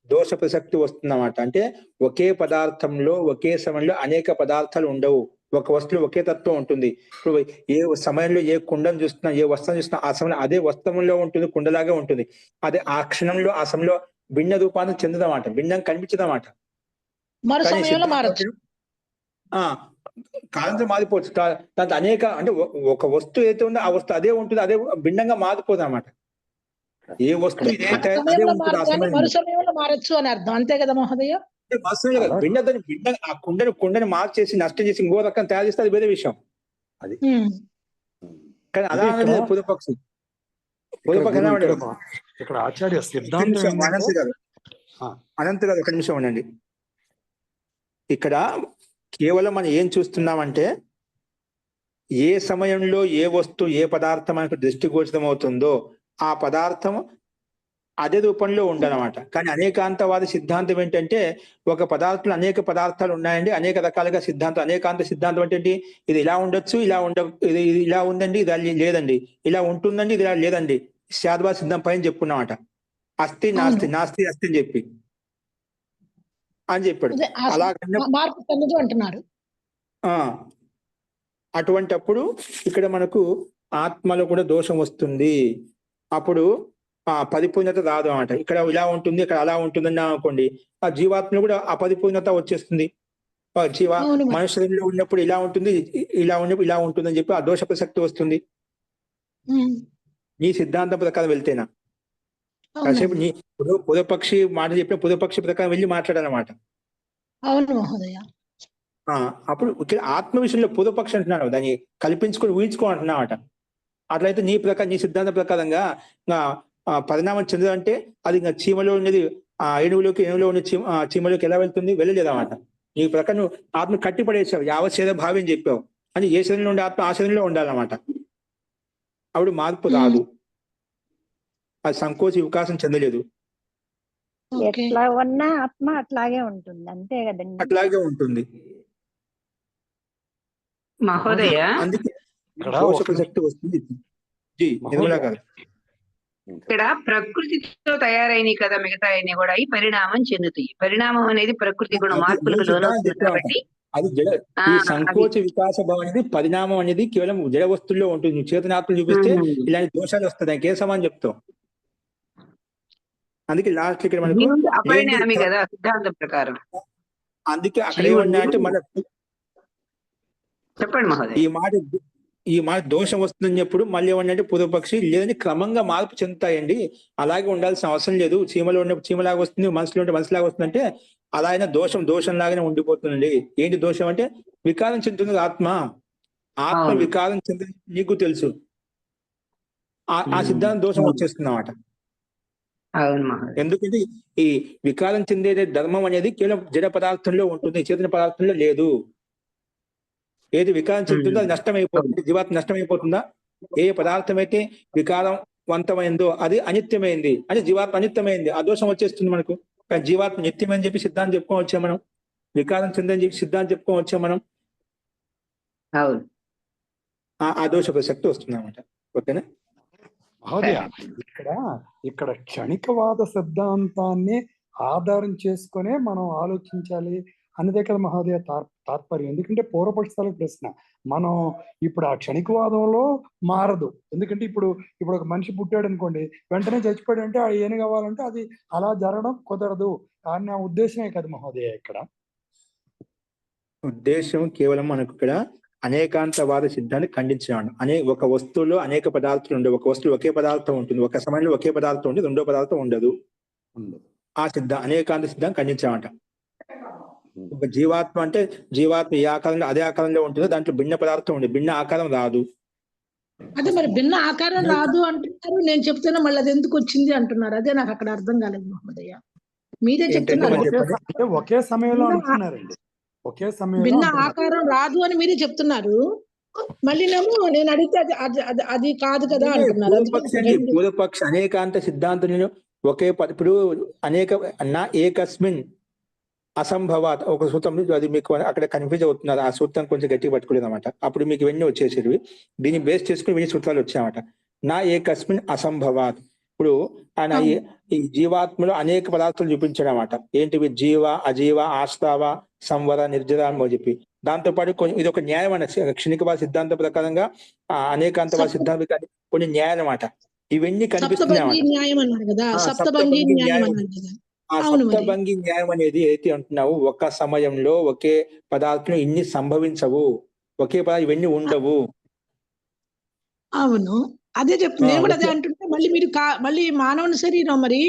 దోష ప్రసక్తి వస్తుందన్నమాట. అంటే ఒకే పదార్థంలో ఒకే సమయంలో అనేక పదార్థాలు ఉండవు, ఒక వస్తువు ఒకే తత్వం ఉంటుంది. ఇప్పుడు ఏ సమయంలో ఏ కుండను చూస్తున్నా, ఏ వస్తువును చూస్తున్నా ఆ సమయంలో అదే వస్తువులో ఉంటుంది, కుండలాగా ఉంటుంది. అదే ఆ క్షణంలో ఆ సమయంలో భిన్న రూపాన్ని చెందదన్నమాట, భిన్నం కనిపించదన్నమాట. కాలంతో మారిపోవచ్చు. దాంతో అనేక అంటే ఒక వస్తువు ఏదైతే ఉందో ఆ వస్తువు అదే ఉంటుంది, అదే భిన్నంగా మారిపోదు అన్నమాట. ఏ వస్తువు అదే ఉంటుంది ఆ సమయంలో మారచ్చు అని అర్థం, అంతే కదా మహోదయ? భిన్న ఆ కుండని మార్చేసి నష్టం చేసి ఇంకో రకం తయారు చేస్తే అది వేరే విషయం. అది కానీ అలా అనలేదు పూర్వపక్షి. ఇక్కడ ఆచార్య సిద్ధాంతం అనంత్ గారు ఒక నిమిషం ఉండండి. ఇక్కడ కేవలం మనం ఏం చూస్తున్నామంటే ఏ సమయంలో ఏ వస్తువు ఏ పదార్థం మనకు దృష్టిగోచరం అవుతుందో ఆ పదార్థం అదే రూపంలో ఉండాలన్నమాట. కానీ అనేకాంతవాది సిద్ధాంతం ఏంటంటే ఒక పదార్థంలో అనేక పదార్థాలు ఉన్నాయండి, అనేక రకాలుగా సిద్ధాంతం. అనేకాంత సిద్ధాంతం అంటే ఇది ఇలా ఉండొచ్చు, ఇది ఇలా ఉందండి, ఇది లేదండి, ఇలా ఉంటుందండి, ఇది ఇలా లేదండి. శాద్వా సిద్ధం పైన చెప్పుకున్నామట. అస్థి నాస్తి, నాస్తి అస్థి అని చెప్పాడు. అంటున్నారు. అటువంటప్పుడు ఇక్కడ మనకు ఆత్మలో కూడా దోషం వస్తుంది. అప్పుడు పరిపూర్ణత రాదు అన్నమాట. ఇక్కడ ఇలా ఉంటుంది, ఇక్కడ అలా ఉంటుందని అనుకోండి, ఆ జీవాత్మలో కూడా ఆ పరిపూర్ణత వచ్చేస్తుంది. మనుషులలో ఉన్నప్పుడు ఇలా ఉంటుంది, ఇలా ఉన్నప్పుడు ఇలా ఉంటుందని చెప్పి ఆ దోష ప్రసక్తి వస్తుంది. నీ సిద్ధాంతం ప్రకారం వెళ్తేనా కాసేపు నీ పురపక్షి మాట చెప్పిన పురపక్షి ప్రకారం వెళ్ళి మాట్లాడాలన్నమాట. అవును మహోదయ. అప్పుడు ఆత్మ విషయంలో పూర్వపక్షి అంటున్నాడు, దాన్ని కల్పించుకొని ఊహించుకో అంటున్నావట. అట్లయితే నీ సిద్ధాంత ప్రకారంగా పరిణామం చెందదంటే అది ఇంకా చీమలో ఉన్నది ఏనుగులో ఉన్న చీమలోకి ఎలా వెళ్తుంది? వెళ్ళలేదన్నమాట. నీ ప్రకారం నువ్వు ఆత్మ కట్టిపడేసావు, యావత్ శరీర భావి అని చెప్పావు. అని ఏ శరీరంలో ఉండే ఆత్మ ఆ శరీరంలో ఉండాలన్నమాట. అప్పుడు మార్పు రాదు, అది సంకోచ వికాసం చెందలేదు. ఎట్లా ఉన్నా ఆత్మ అట్లాగే ఉంటుంది, అంతే కదండి? అట్లాగే ఉంటుంది మహోదయ. అందుకే దోష ప్రసక్తి వస్తుంది. ఇక్కడ ప్రకృతితో తయారైనవి కదా మిగతా అన్ని కూడా ఈ పరిణామం చెందుతాయి. పరిణామం అనేది ప్రకృతి గుణ మార్పులకు లోనవుతుంది కాబట్టి అది జడ. ఈ సంకోచ వికాస భావం అనేది పరిణామం అనేది కేవలం జడ వస్తువుల్లో ఉంటుంది. చేతనాత్మలు చూపిస్తే ఇలాంటి దోషాలు వస్తాయి. దానికి ఏ సమానం చెప్తావు? అందుకే లాస్ట్ ఇక్కడ మనకు జీవుడు ఏంటి అపరిణామి కదా సిద్ధాంతం ప్రకారం. అందుకే అక్కడ జీవుడు ఏమన్నా అంటే మన చెప్పండి మహోదయ్. ఈ మాట దోషం వస్తుందని మళ్ళీ ఏమన్నా పూర్వపక్షి లేదని క్రమంగా మార్పు చెందుతాయండి, అలాగే ఉండాల్సిన అవసరం లేదు, చీమలో ఉన్నప్పుడు చీమలాగా వస్తుంది, మనసులో ఉంటే మనసులాగా వస్తుందంటే అలా అయినా దోషం లాగానే ఉండిపోతుందండి. ఏంటి దోషం అంటే వికారం చెందుతుంది ఆత్మ అవును. వికారం చెందుతుంది నీకు తెలుసు, ఆ సిద్ధాంతం దోషం వచ్చేస్తుంది అన్నమాట. అవును మహోదయ్. ఎందుకంటే ఈ వికారం చెందే ధర్మం అనేది కేవలం జడ పదార్థంలో ఉంటుంది, చేతన పదార్థంలో లేదు. ఏది వికారం చెందుతుందో అది నష్టమైపోతుంది, జీవాత్మ నష్టమైపోతుందా? ఏ పదార్థం అయితే వికారవంతమైందో అది అనిత్యమైంది, అంటే జీవాత్మ అనిత్యమైంది, ఆ దోషం వచ్చేస్తుంది మనకు. కానీ జీవాత్మ నిత్యమని చెప్పి సిద్ధాంతం చెప్పుకోవచ్చా మనం? వికారం చెందని చెప్పి సిద్ధాంతం చెప్పుకోవచ్చా మనం? అవును. ఆ దోష ప్రసక్తి వస్తుంది అన్నమాట. ఓకేనా మహోదయ, ఇక్కడ క్షణికవాద సిద్ధాంతాన్ని ఆధారం చేసుకునే మనం ఆలోచించాలి అనేదే కదా మహోదయ తాత్పర్యం. ఎందుకంటే పూర్వపక్షాల ప్రశ్న మనం ఇప్పుడు ఆ క్షణికవాదంలో మారదు. ఎందుకంటే ఇప్పుడు ఒక మనిషి పుట్టాడు అనుకోండి, వెంటనే చచ్చిపోయాడు అంటే ఏం కావాలంటే అది అలా జరగడం కుదరదు అన్న ఉద్దేశమే కదా మహోదయ ఇక్కడ. ఉద్దేశం కేవలం మనకు ఇక్కడ అనేకాంతవాద సిద్ధాన్ని ఖండించడం. ఒక వస్తువులో అనేక పదార్థాలు ఉండవు, ఒక వస్తువు ఒకే పదార్థం ఉంటుంది, ఒక సమయంలో ఒకే పదార్థం ఉంటుంది, రెండో పదార్థం ఉండదు. ఆ అనేకాంత సిద్ధాన్ని ఖండించామంట. ఒక జీవాత్మ అంటే జీవాత్మ ఏ ఆకారంలో అదే ఆకారంలో ఉంటుందో దాంట్లో భిన్న పదార్థం ఉంది, భిన్న ఆకారం రాదు. అదే మరి భిన్న ఆకారం రాదు అంటున్నారు, నేను చెప్తున్నా మళ్ళీ అది ఎందుకు వచ్చింది అంటున్నారు. అదే నాకు అక్కడ అర్థం కాలేదు మహోదయ. మీరే చెప్తున్నారు ఒకే సమయంలో అంటున్నారండి, ఒకే సమయంలో భిన్న ఆకారం రాదు అని మీరే చెప్తున్నారు, మళ్ళీ నేను అడిగితే అది కాదు కదా అంటున్నారు. పూర్వపక్ష అనేకాంత సిద్ధాంతం ఒకే ఇప్పుడు అనేక నా ఏకస్మిన్ అసంభవాత్ ఒక సూత్రం, అది మీకు అక్కడ కన్ఫ్యూజ్ అవుతున్నారు, ఆ సూత్రం కొంచెం గట్టిగా పట్టుకోలేదు అనమాట. అప్పుడు మీకు ఇవన్నీ వచ్చేసేవి, దీన్ని బేస్ చేసుకుని ఇవన్నీ సూత్రాలు వచ్చాయన్నమాట. నా ఏకస్మిన్ అసంభవాత్. ఇప్పుడు ఆయన ఈ జీవాత్మలో అనేక పదార్థాలు చూపించాడు అన్నమాట. ఏంటివి? జీవ, అజీవ, ఆస్తావ, సంవర, నిర్జర అని చెప్పి. దాంతోపాటు ఇది ఒక న్యాయం అన్న క్షణికవాద సిద్ధాంతం ప్రకారంగా అనేకాంతవాద సిద్ధాంతం కొన్ని న్యాయాలు అన్నమాట. ఇవన్నీ కనిపిస్తున్నాయి అన్నమాట. ఆ సప్తభంగి న్యాయం అనేది ఏదైతే అంటున్నావు, ఒక సమయంలో ఒకే పదార్థం ఇన్ని సంభవించవు, ఒకే పదార్థం ఇవన్నీ ఉండవు. అవును, అదే చెప్తుంది. నేను కూడా అదే అంటుంటే మళ్ళీ మీరు మళ్ళీ మానవుని శరీరం మరి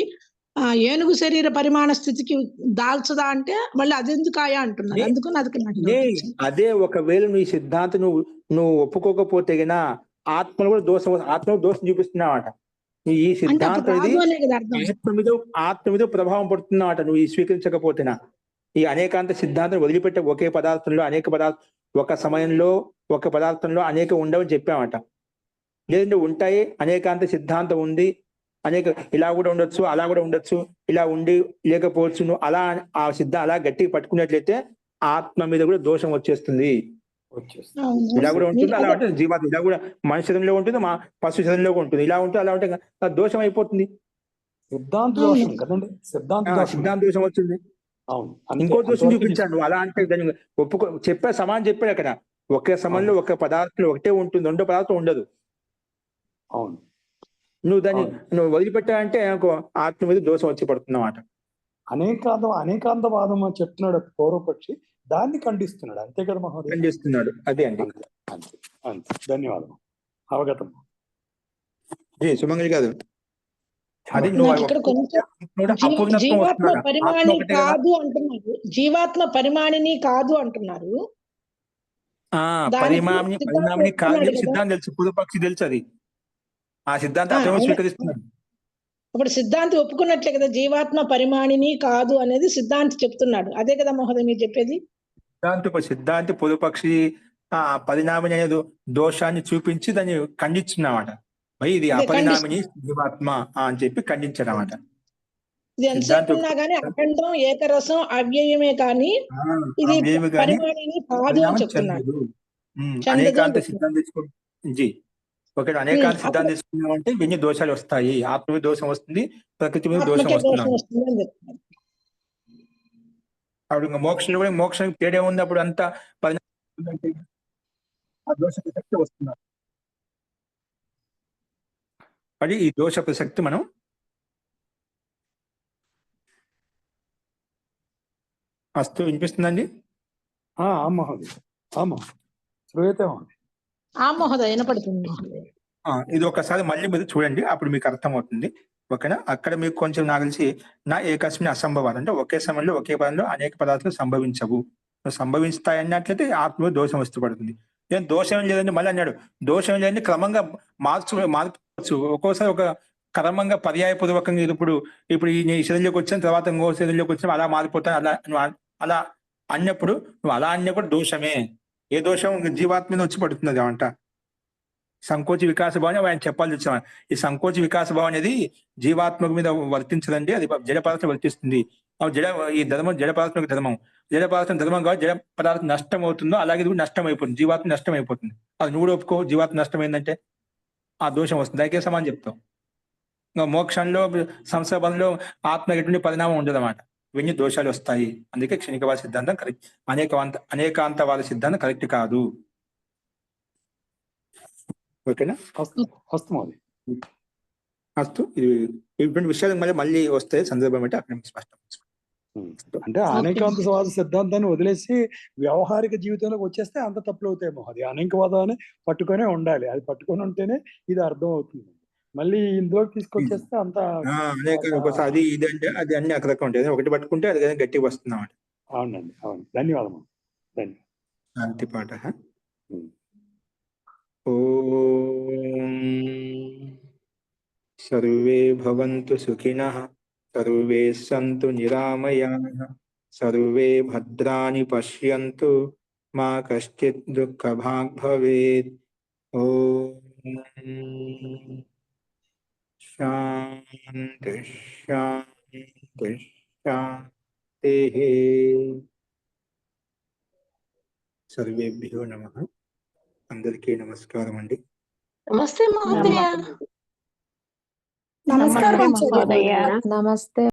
ఏనుగు శరీర పరిమాణ స్థితికి దాల్చదా అంటే మళ్ళీ అదెందుకు ఆయా అంటున్నారు. అందుకని అదే ఒకవేళ నీ సిద్ధాంతం నువ్వు ఒప్పుకోకపోతే గినా ఆత్మను కూడా దోషం చూపిస్తున్నావట. ఈ సిద్ధాంతం ఇది ఆత్మ మీద ప్రభావం పడుతున్నమాట నువ్వు ఈ స్వీకరించకపోతేనా. ఈ అనేకాంత సిద్ధాంతం వదిలిపెట్టే ఒకే పదార్థంలో అనేక పదార్థం, ఒక సమయంలో ఒక పదార్థంలో అనేక ఉండవని చెప్పామట. లేదంటే ఉంటాయి, అనేకాంత సిద్ధాంతం ఉంది, అనేక ఇలా కూడా ఉండొచ్చు, అలా కూడా ఉండొచ్చు, ఇలా ఉండి లేకపోవచ్చు. నువ్వు అలా ఆ సిద్ధాంతం అలా గట్టిగా పట్టుకున్నట్లయితే ఆత్మ మీద కూడా దోషం వచ్చేస్తుంది. ఇలా కూడా ఉంటుంది, అలా ఉంటుంది. జీవాత్మ ఇలా కూడా మనిషి శరీరంలో ఉంటుంది, మా పశు శరీరంలో ఉంటుంది. ఇలా ఉంటుంది, అలా ఉంటే దోషం అయిపోతుంది. సిద్ధాంత దోషం కదండి, సిద్ధాంత దోషం వచ్చింది. ఇంకో దోషం చూపించాడు. నువ్వు అలా అంటే దాన్ని చెప్పా సమానం చెప్పాడు అక్కడ. ఒకే సమయంలో ఒక పదార్థం ఒకటే ఉంటుంది, రెండో పదార్థం ఉండదు. అవును, నువ్వు దాన్ని నువ్వు వదిలిపెట్టావంటే ఆత్మ మీద దోషం వచ్చి పడుతున్నమాట. అనేకాంతవాదం అని చెప్తున్నాడు పూర్వపక్షి, దాన్ని ఖండిస్తున్నాడు. అంతే కదా మహోదయ? ఖండిస్తున్నాడు. అదే అండి. అంతే. ధన్యవాదం. అవగతం. సుమంగళి గారు, అది జీవాత్మ పరిమాణి కాదు అంటున్నారు, జీవాత్మ పరిమాణిని కాదు అంటున్నారు. పరిమాణి కాదు సిద్ధాంతం తెలుసు, పూర్వపక్షి తెలుసు, అది ఆ సిద్ధాంతం స్వీకరిస్తున్నాడు. ఇప్పుడు సిద్ధాంతి ఒప్పుకున్నట్లే కదా, జీవాత్మ పరిమాణిని కాదు అనేది సిద్ధాంతి చెప్తున్నాడు. అదే కదా మహోదయ మీరు చెప్పేది? సిద్ధాంతి పూర్వపక్షి పరిణామిని అనేది దోషాన్ని చూపించి దాన్ని ఖండించున్నామాట. ఇది అపరిణామిని జీవాత్మ అని చెప్పి ఖండించాడు అన్నమాట. అఖండం, ఏకరసం, అవ్యయమే కానీ ఇది పరిమాణిని కాదు అని చెప్తున్నాడు. అనేకాంత సిద్ధాంతం తీసుకుంటే ఒకటి అనేకాంత సిద్ధాంతం తీసుకున్నామంటే ఇవన్నీ దోషాలు వస్తాయి. ఆత్మ మీద దోషం వస్తుంది, ప్రకృతి మీద దోషం వస్తుంది. అప్పుడు మోక్షంలో కూడా మోక్షం తేడా ఉంది. అప్పుడు అంతా దోష ప్రసక్తి వస్తున్నారు. అది ఈ దోష ప్రసక్తి మనం అస్తు వినిపిస్తుందండి? మహోదయ. శ్రూయతే మహోదయ. మహోదయ వినపడుతుంది మహోదయ. ఇది ఒకసారి మళ్ళీ మీరు చూడండి, అప్పుడు మీకు అర్థమవుతుంది. ఓకేనా? అక్కడ మీకు కొంచెం నాకు తెలిసి నా ఏకస్మిన్ అసంభవాలు అంటే ఒకే సమయంలో ఒకే పదంలో అనేక పదార్థాలు సంభవించవు. సంభవిస్తాయి అన్నట్లయితే ఆత్మలో దోషం వస్తూ పడుతుంది. ఏం దోషం ఏం లేదండి, మళ్ళీ అన్నాడు దోషం ఏం లేదండి, క్రమంగా మార్చవచ్చు. ఒక్కోసారి ఒక క్రమంగా పర్యాయపూర్వకంగా ఇప్పుడు ఈ శరీరంలోకి వచ్చిన తర్వాత ఇంకో శరీరంలోకి వచ్చిన అలా మారిపోతాను, అలా అన్నప్పుడు నువ్వు అలా అన్న కూడా దోషమే. ఏ దోషం జీవాత్మ మీద వచ్చి పడుతున్నది అంట. సంకోచ వికాస భావం ఆయన చెప్పాల్సి వచ్చాను. ఈ సంకోచ వికాస భావం అనేది జీవాత్మక మీద వర్తించదండి, అది జడ పదార్థం వర్తిస్తుంది. ఈ ధర్మం జడ పదార్థం ధర్మం, జడ పదార్థం ధర్మం కాబట్టి జడ పదార్థం నష్టం అవుతుందో అలాగే ఇది కూడా నష్టం అయిపోతుంది, జీవాత్మ నష్టం అయిపోతుంది. అది నువ్వు ఒప్పుకో, జీవాత్మ నష్టం ఏంటంటే ఆ దోషం వస్తుంది. దానికే సమానం చెప్తాం. ఇంకా మోక్షంలో సంసారంలో ఆత్మ ఎటువంటి పరిణామం ఉండదు అన్నమాట, ఇవన్నీ దోషాలు వస్తాయి. అందుకే క్షణికవాద సిద్ధాంతం కరెక్ట్, అనేకాంతవాద సిద్ధాంతం కరెక్ట్ కాదు. ఓకేనా? అస్తు. ఇటువంటి విషయాలు మళ్ళీ వస్తాయి సందర్భం అంటే అక్కడ స్పష్టం. అంటే అనేకాంతవాద సిద్ధాంతాన్ని వదిలేసి వ్యవహారిక జీవితంలోకి వచ్చేస్తే అంత తప్పులు అవుతాయి మహోదయ. అనేకవాదాన్ని పట్టుకొనే ఉండాలి, అది పట్టుకొని ఉంటేనే ఇది అర్థం అవుతుంది. మళ్ళీ ఇందులోకి తీసుకొచ్చేస్తే అంత అది ఇది అంటే అది అన్ని అక్కడ ఉంటాయి, ఒకటి పట్టుకుంటే అది గట్టిగా వస్తుంది అన్నమాట. అవునండి, అవును. ధన్యవాదం. శాంతి పాఠ. ఓం సర్వే భవంతు సుఖినః, సర్వే సంతు నిరామయాః, సర్వే భద్రాణి పశ్యంతు, మా కశ్చిత్ దుఃఖభాగ్ భవేత్. ఓం శాంతి శాంతి శాంతిః. సర్వేభ్యో నమః. అందరికీ నమస్కారం అండి. నమస్తే మహోదయ. నమస్కారం మహోదయ. నమస్తే.